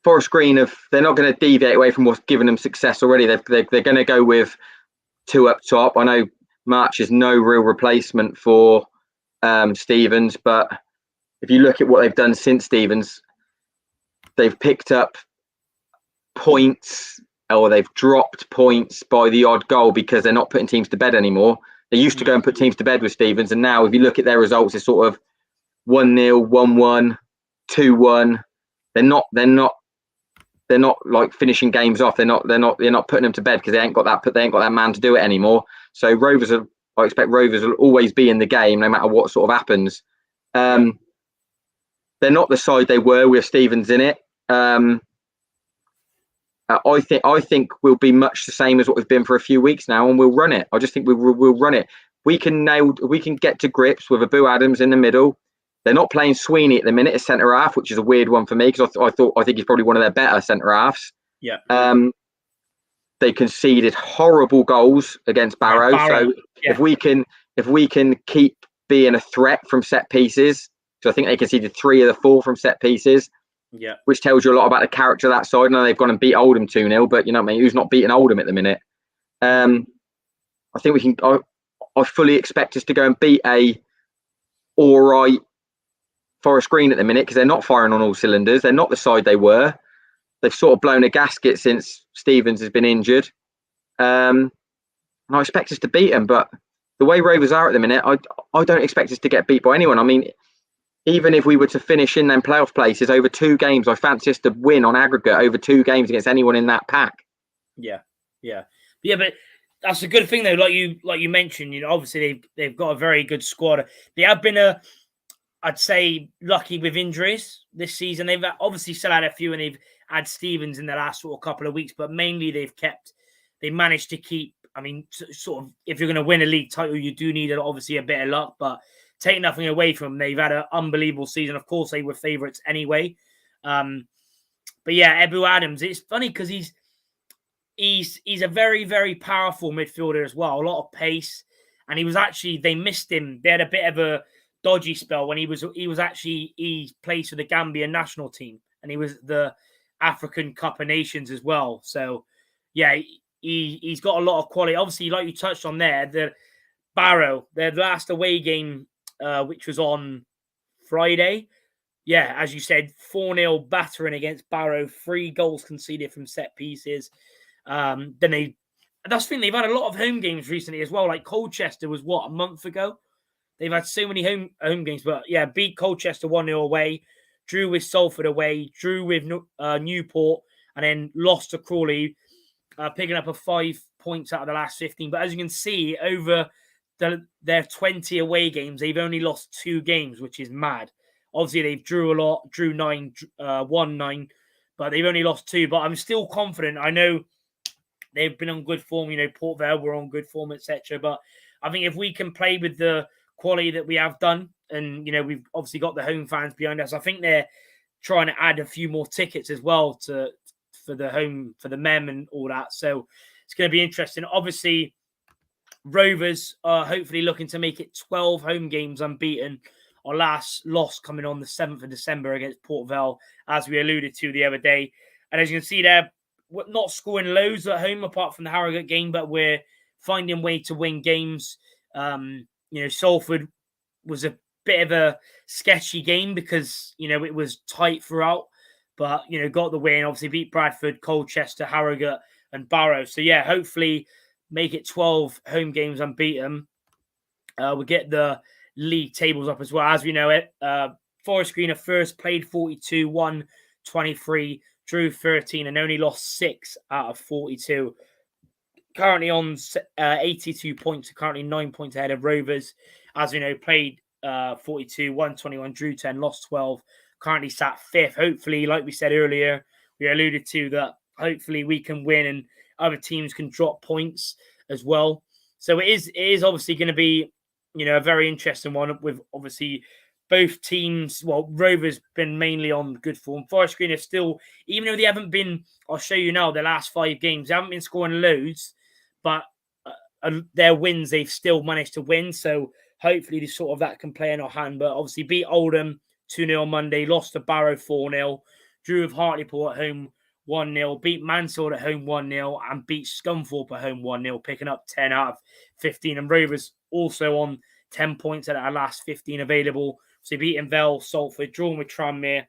Forest Green, they're not going to deviate away from what's given them success already. They're going to go with two up top. I know March is no real replacement for Stevens, but if you look at what they've done since Stevens, they've picked up points or they've dropped points by the odd goal because they're not putting teams to bed anymore. They used to go and put teams to bed with Stevens, and now if you look at their results, it's sort of 1-0, 1-1, 2-1. They're not like finishing games off. They're not putting them to bed because they ain't got that man to do it anymore. So I expect Rovers will always be in the game no matter what sort of happens. They're not the side they were with Stevens in it. I think we'll be much the same as what we've been for a few weeks now, and we'll run it. I just think we'll run it. We can get to grips with Abu Adams in the middle. They're not playing Sweeney at the minute as centre half, which is a weird one for me because I think he's probably one of their better centre halves. Yeah. They conceded horrible goals against Barrow. So if we can keep being a threat from set pieces, because I think they conceded 3 of the 4 from set pieces. Yeah. Which tells you a lot about the character of that side. I know they've gone and beat Oldham 2-0, but you know what I mean? Who's not beating Oldham at the minute? I think we can. I fully expect us to go and beat a all right Forest Green at the minute because they're not firing on all cylinders. They're not the side they were. They've sort of blown a gasket since Stevens has been injured. And I expect us to beat them, but the way Rovers are at the minute, I don't expect us to get beat by anyone. I mean, even if we were to finish in them playoff places over 2 games, I fancy us to win on aggregate over 2 games against anyone in that pack. Yeah. But that's a good thing though. Like you mentioned, you know, obviously they've got a very good squad. They have been I'd say lucky with injuries this season. They've obviously still had a few, and they've had Stevens in the last sort of couple of weeks, but mainly they managed to keep. I mean, sort of, if you're going to win a league title, you do need obviously a bit of luck, but take nothing away from them. They've had an unbelievable season. Of course, they were favourites anyway. But yeah, Abu Adams, it's funny because he's a very, very powerful midfielder as well. A lot of pace. And they missed him. They had a bit of a dodgy spell when he played for the Gambian national team. And he was the African Cup of Nations as well. So, yeah, he's got a lot of quality. Obviously, like you touched on there, the Barrow, their last away game, which was on Friday. Yeah, as you said, 4-0 battering against Barrow, 3 goals conceded from set pieces. That's the thing, they've had a lot of home games recently as well. Like Colchester was a month ago? They've had so many home games, but yeah, beat Colchester 1-0 away, drew with Salford away, drew with Newport, and then lost to Crawley, picking up 5 points out of the last 15. But as you can see, over their 20 away games, they've only lost 2 games, which is mad. Obviously, they've drew a lot, drew 9, won 9, but they've only lost 2. But I'm still confident. I know they've been on good form. You know, Port Vale were on good form, etc. But I think if we can play with the quality that we have done, and you know, we've obviously got the home fans behind us, I think they're trying to add a few more tickets as well for the Mem and all that. So it's going to be interesting. Obviously, Rovers are hopefully looking to make it 12 home games unbeaten. Our last loss coming on the 7th of December against Port Vale, as we alluded to the other day. And as you can see there, we're not scoring loads at home apart from the Harrogate game, but we're finding way to win games. You know, Salford was a bit of a sketchy game because, you know, it was tight throughout, but, you know, got the win, obviously beat Bradford, Colchester, Harrogate and Barrow. So, yeah, hopefully make it 12 home games unbeaten. We'll get the league tables up as well. As we know it, Forest Green are first, played 42, won 23, drew 13 and only lost 6 out of 42. Currently on 82 points, currently 9 points ahead of Rovers. As we know, played 42, won 21, drew 10, lost 12. Currently sat 5th. Hopefully, like we said earlier, we alluded to that hopefully we can win and other teams can drop points as well. So it is obviously going to be, a very interesting one with obviously both teams. Well, Rovers been mainly on good form. Forest Green are still, even though they haven't been, I'll show you now, the last 5 games, they haven't been scoring loads, but their wins, they've still managed to win. So hopefully that can play in our hand. But obviously beat Oldham 2-0 on Monday, lost to Barrow 4-0, drew with Hartlepool at home 1-0, beat Mansfield at home 1-0, and beat Scunthorpe at home 1-0, picking up 10 out of 15. And Rovers also on 10 points at our last 15 available. So beating Vale, Salford, drawing with Tranmere,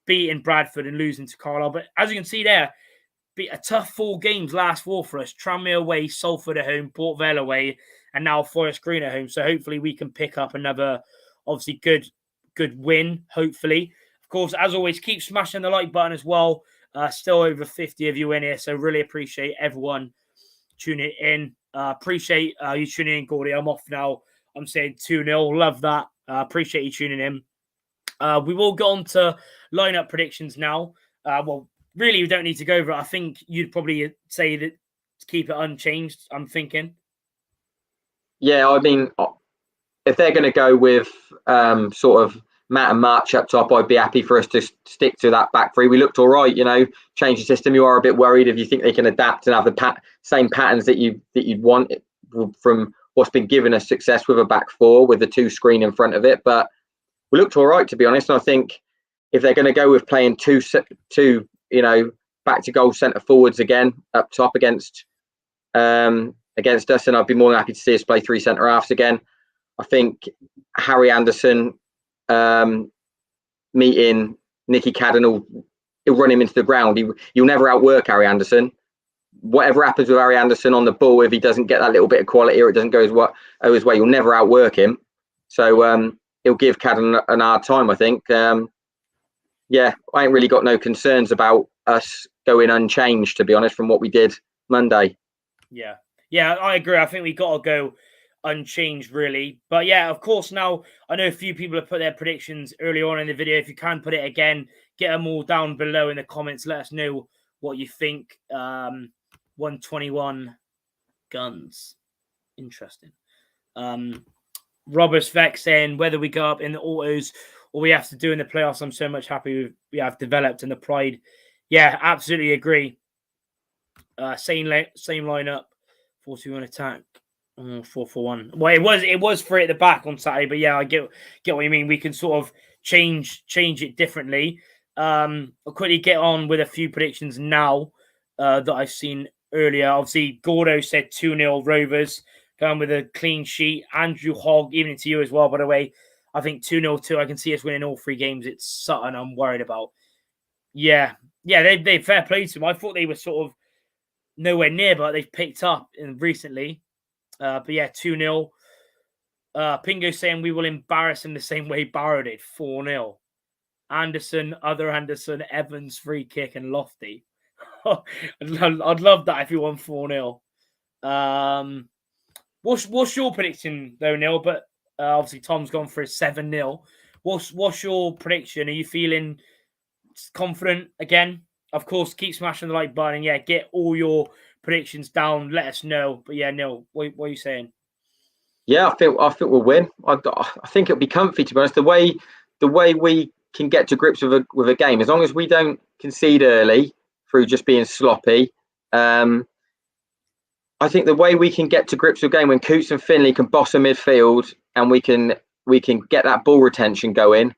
beating Bradford and losing to Carlisle. But as you can see there, be a tough 4 games, last 4 for us. Tranmere away, Salford at home, Port Vale away, and now Forest Green at home. So hopefully we can pick up another, obviously, good win, hopefully. Of course, as always, keep smashing the like button as well. Still over 50 of you in here, so really appreciate everyone tuning in. Appreciate you tuning in, Gordy. I'm off now. I'm saying 2-0. Love that. Appreciate you tuning in. We will go on to lineup predictions now. Well, really, we don't need to go over it. I think you'd probably say that to keep it unchanged, I'm thinking. Yeah, I mean, if they're going to go with sort of Matt and March up top, I'd be happy for us to stick to that back 3. We looked all right, change the system. You are a bit worried if you think they can adapt and have the same patterns that you'd want from what's been given us success with a back 4 with the 2 screen in front of it. But we looked all right, to be honest. And I think if they're going to go with playing two back to goal centre forwards again up top against us, and I'd be more than happy to see us play 3 centre halves again. I think Harry Anderson meeting Nicky Cadden he'll run him into the ground. You'll never outwork Harry Anderson. Whatever happens with Harry Anderson on the ball, if he doesn't get that little bit of quality or it doesn't go his way, you'll never outwork him. So he'll give Cadden an hard time, I think. I ain't really got no concerns about us going unchanged, to be honest, from what we did Monday. Yeah, I agree. I think we got to go unchanged, really. But yeah, of course, now I know a few people have put their predictions early on in the video. If you can put it again, get them all down below in the comments. Let us know what you think. 121 guns. Interesting. Robert's Vex saying whether we go up in the autos or we have to do in the playoffs. I'm so much happy we have developed and the pride. Yeah, absolutely agree. Same lineup. 4-2-1 attack. 4-4-1. Well, it was 3 at the back on Saturday, but yeah, I get what you mean. We can sort of change it differently. I'll quickly get on with a few predictions now that I've seen earlier. Obviously, Gordo said 2-0 Rovers, going with a clean sheet. Andrew Hogg, even to you as well, by the way. I think 2-0 too. I can see us winning all 3 games. It's Sutton I'm worried about. Yeah, they fair play to them. I thought they were sort of nowhere near, but they've picked up recently. But yeah, 2-0. Pingo saying we will embarrass him the same way Barrow did, 4-0. Anderson, Evans, free kick, and Lofty. I'd love that if you won 4-0. What's your prediction though, Neil? But obviously Tom's gone for a 7-0. What's your prediction? Are you feeling confident again? Of course, keep smashing the like button. Yeah, get all your predictions down. Let us know. But yeah, Neil, what are you saying? Yeah, I think we'll win. I think it'll be comfy, to be honest. The way we can get to grips with a game, as long as we don't concede early through just being sloppy. I think the way we can get to grips with a game when Coots and Finley can boss a midfield and we can get that ball retention going.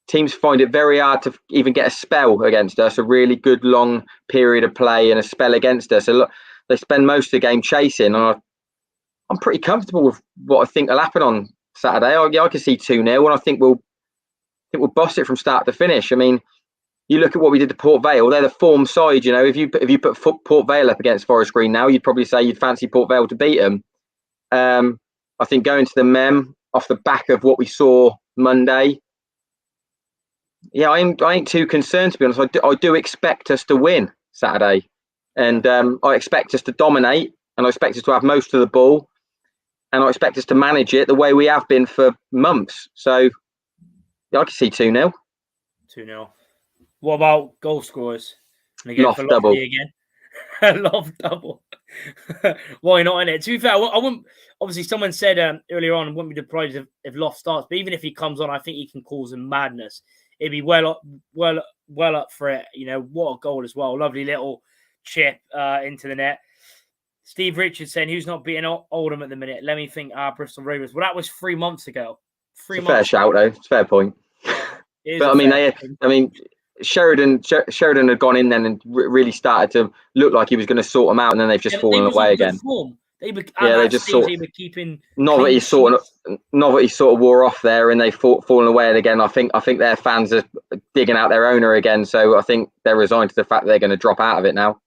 Teams find it very hard to even get a spell against us, a really good long period of play and a spell against us. They spend most of the game chasing. And I'm pretty comfortable with what I think will happen on Saturday. I can see 2-0, and I think we'll boss it from start to finish. I mean, you look at what we did to Port Vale. They're the form side. If you put Port Vale up against Forest Green now, you'd probably say you'd fancy Port Vale to beat them. I think going to the Mem off the back of what we saw Monday. Yeah, I ain't too concerned, to be honest. I do expect us to win Saturday, and I expect us to dominate, and I expect us to have most of the ball, and I expect us to manage it the way we have been for months. So yeah, I can see 2-0. 2-0. What about goal scorers? Loft double. Again? Loft double. Why not, innit? To be fair, I wouldn't. Obviously, someone said earlier on, I wouldn't be surprised if Loft starts. But even if he comes on, I think he can cause him madness. It'd be well up for it. You know, what a goal as well. Lovely little chip into the net. Steve Richards saying, who's not beating Oldham at the minute? Let me think. Bristol Rovers. Well, that was 3 months ago. Fair shout, though. It's a fair point. But I mean, Sheridan had gone in then and really started to look like he was going to sort them out, and then they've just fallen away again. They just were keeping Novelty sort of wore off there, and they've fallen away again. I think their fans are digging out their owner again, so I think they're resigned to the fact that they're going to drop out of it now.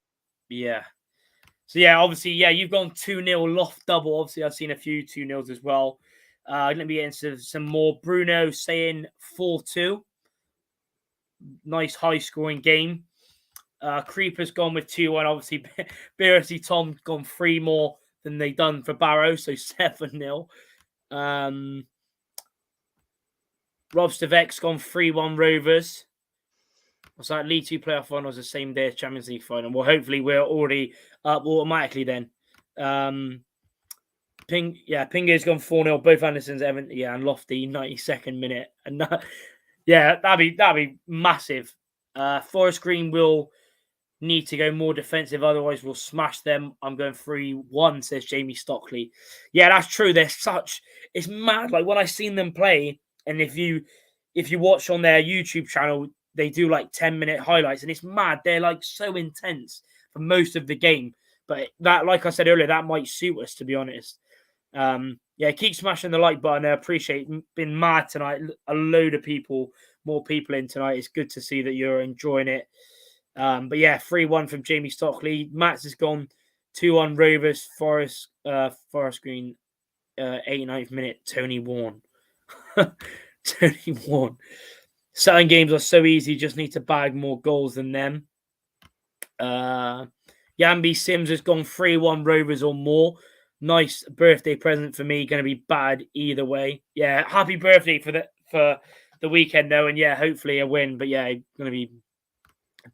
Yeah. So yeah, obviously, you've gone 2-0 Loft double. Obviously, I've seen a few 2-0s as well. Let me get into some more. Bruno saying 4-2. Nice high scoring game. Creeper's gone with 2-1. Obviously, Bertie Tom gone 3 more than they done for Barrow, so 7-0. Rob Stavek's gone 3-1 Rovers. What's that? League 2 playoff final was the same day as Champions League final. Well, hopefully we're already up automatically then. Pinger's gone 4-0. Both Andersons, Evan, and Lofty, 92nd minute. And that'd be massive. Forest Green will need to go more defensive, otherwise we'll smash them. I'm going 3-1, says Jamie Stockley. Yeah, that's true. It's mad. Like when I seen them play, and if you watch on their YouTube channel, they do like 10-minute highlights, and it's mad. They're like so intense for most of the game. But that, like I said earlier, that might suit us, to be honest. Keep smashing the like button. I appreciate it. Been mad tonight. A load of more people in tonight. It's good to see that you're enjoying it. 3-1 from Jamie Stockley. Matt's has gone 2-1 Rovers. Forest Green, 89th minute. Tony Warren. Tony Warren. Certain games are so easy, just need to bag more goals than them. Yambi Sims has gone 3-1 Rovers or more. Nice birthday present for me. Going to be bad either way. Yeah, happy birthday for the weekend though, and hopefully a win. But going to be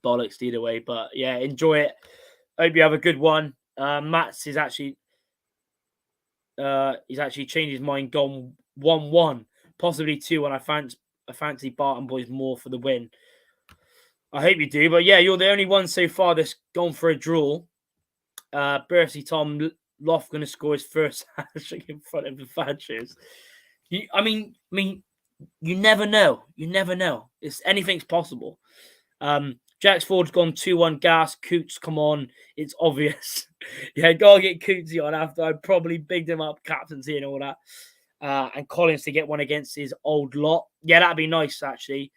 bollocks either way. But enjoy it. Hope you have a good one. Matt's is actually he's actually changed his mind, gone 1-1, possibly 2-1. I fancy Barton Boys more for the win. I hope you do. But you're the only one so far that's gone for a draw. Bertie Tom Loft going to score his first hat-trick in front of the Thatchers. I mean, you never know. You never know. Anything's possible. Jax Ford's gone 2-1 Gas. Coots, come on. It's obvious. Gotta get Cootsy on after I probably bigged him up, captaincy and all that. And Collins to get one against his old lot. Yeah, that'd be nice, actually.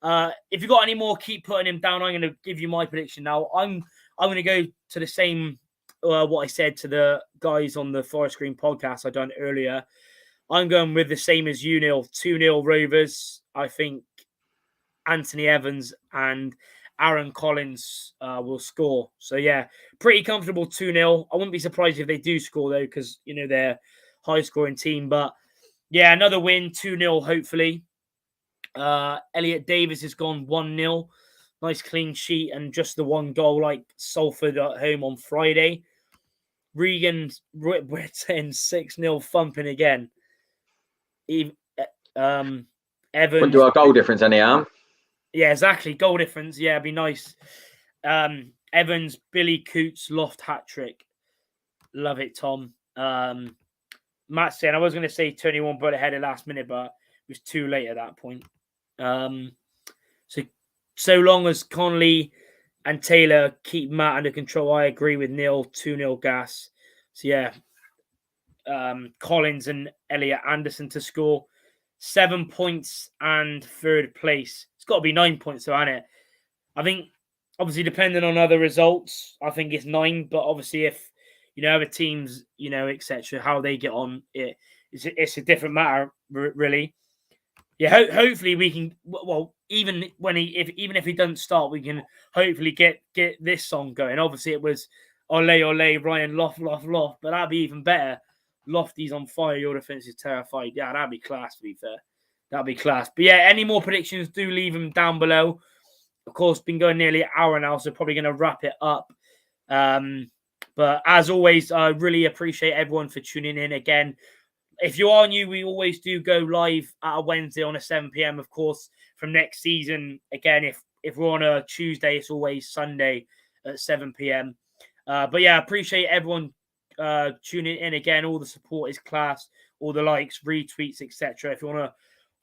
If you've got any more, keep putting him down. I'm going to give you my prediction now. I'm going to go to the same what I said to the guys on the Forest Green podcast I done earlier. I'm going with the same as you, Neil. 2-0 Rovers. I think Anthony Evans and Aaron Collins will score. So, pretty comfortable 2-0. I wouldn't be surprised if they do score, though, because, they're a high-scoring team. But, another win, 2-0, hopefully. Elliot Davis has gone 1-0. Nice clean sheet and just the one goal like Salford at home on Friday. Regan, we're saying 6-0 thumping again. Evans. Wouldn't do our goal difference any harm. Yeah, exactly. Goal difference. Yeah, it'd be nice. Evans, Billy Coots, Loft hat-trick. Love it, Tom. Matt saying, I was going to say Tony won but ahead at last minute, but it was too late at that point. So long as Conley and Taylor keep Matt under control, I agree with Neil. 2-0 Gas. So Collins and Elliot Anderson to score. 7 points and third place. It's got to be 9 points, though, hasn't it? I think, obviously, depending on other results, I think it's 9. But obviously, if other teams, etc., how they get on, it's a different matter, really. Yeah, hopefully we can. Well, even if he doesn't start, we can hopefully get this song going. Obviously, it was Ole Ole Ryan Loft, but that'd be even better. Lofty's on fire. Your defense is terrified. Yeah, that'd be class. To be fair, that'd be class. But any more predictions? Do leave them down below. Of course, been going nearly an hour now, so probably going to wrap it up. But as always, I really appreciate everyone for tuning in again. If you are new, we always do go live at a Wednesday on a 7 p.m. Of course, from next season, again, if we're on a Tuesday, it's always Sunday at 7 p.m. But yeah, appreciate everyone tuning in again. All the support is class, all the likes, retweets, etc. If you want to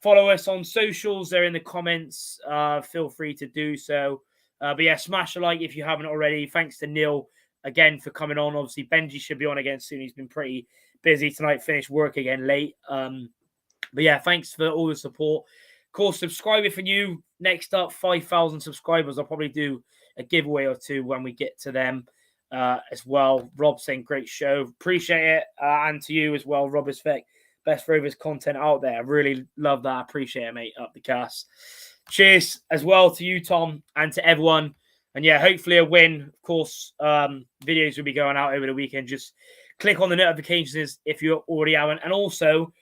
follow us on socials, they're in the comments. Feel free to do so. But yeah, smash a like if you haven't already. Thanks to Neil again for coming on. Obviously, Benji should be on again soon. He's been pretty busy tonight, finished work again late. But yeah, thanks for all the support. Of course, subscribe if you're new. Next up, 5,000 subscribers. I'll probably do a giveaway or two when we get to them as well. Rob saying great show. Appreciate it. And to you as well, Rob Respect. Best Rovers content out there. I really love that. I appreciate it, mate. Up the cast. Cheers as well to you, Tom, and to everyone. And yeah, hopefully a win. Of course, videos will be going out over the weekend. Just click on the notifications if you already haven't. And also,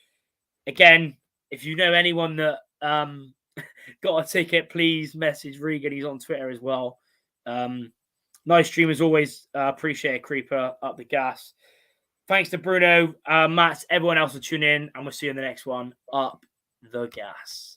again, if you know anyone that got a ticket, please message Regan. He's on Twitter as well. Nice stream as always. Appreciate it, Creeper. Up the gas. Thanks to Bruno, Matt, everyone else for tuning in. And we'll see you in the next one. Up the gas.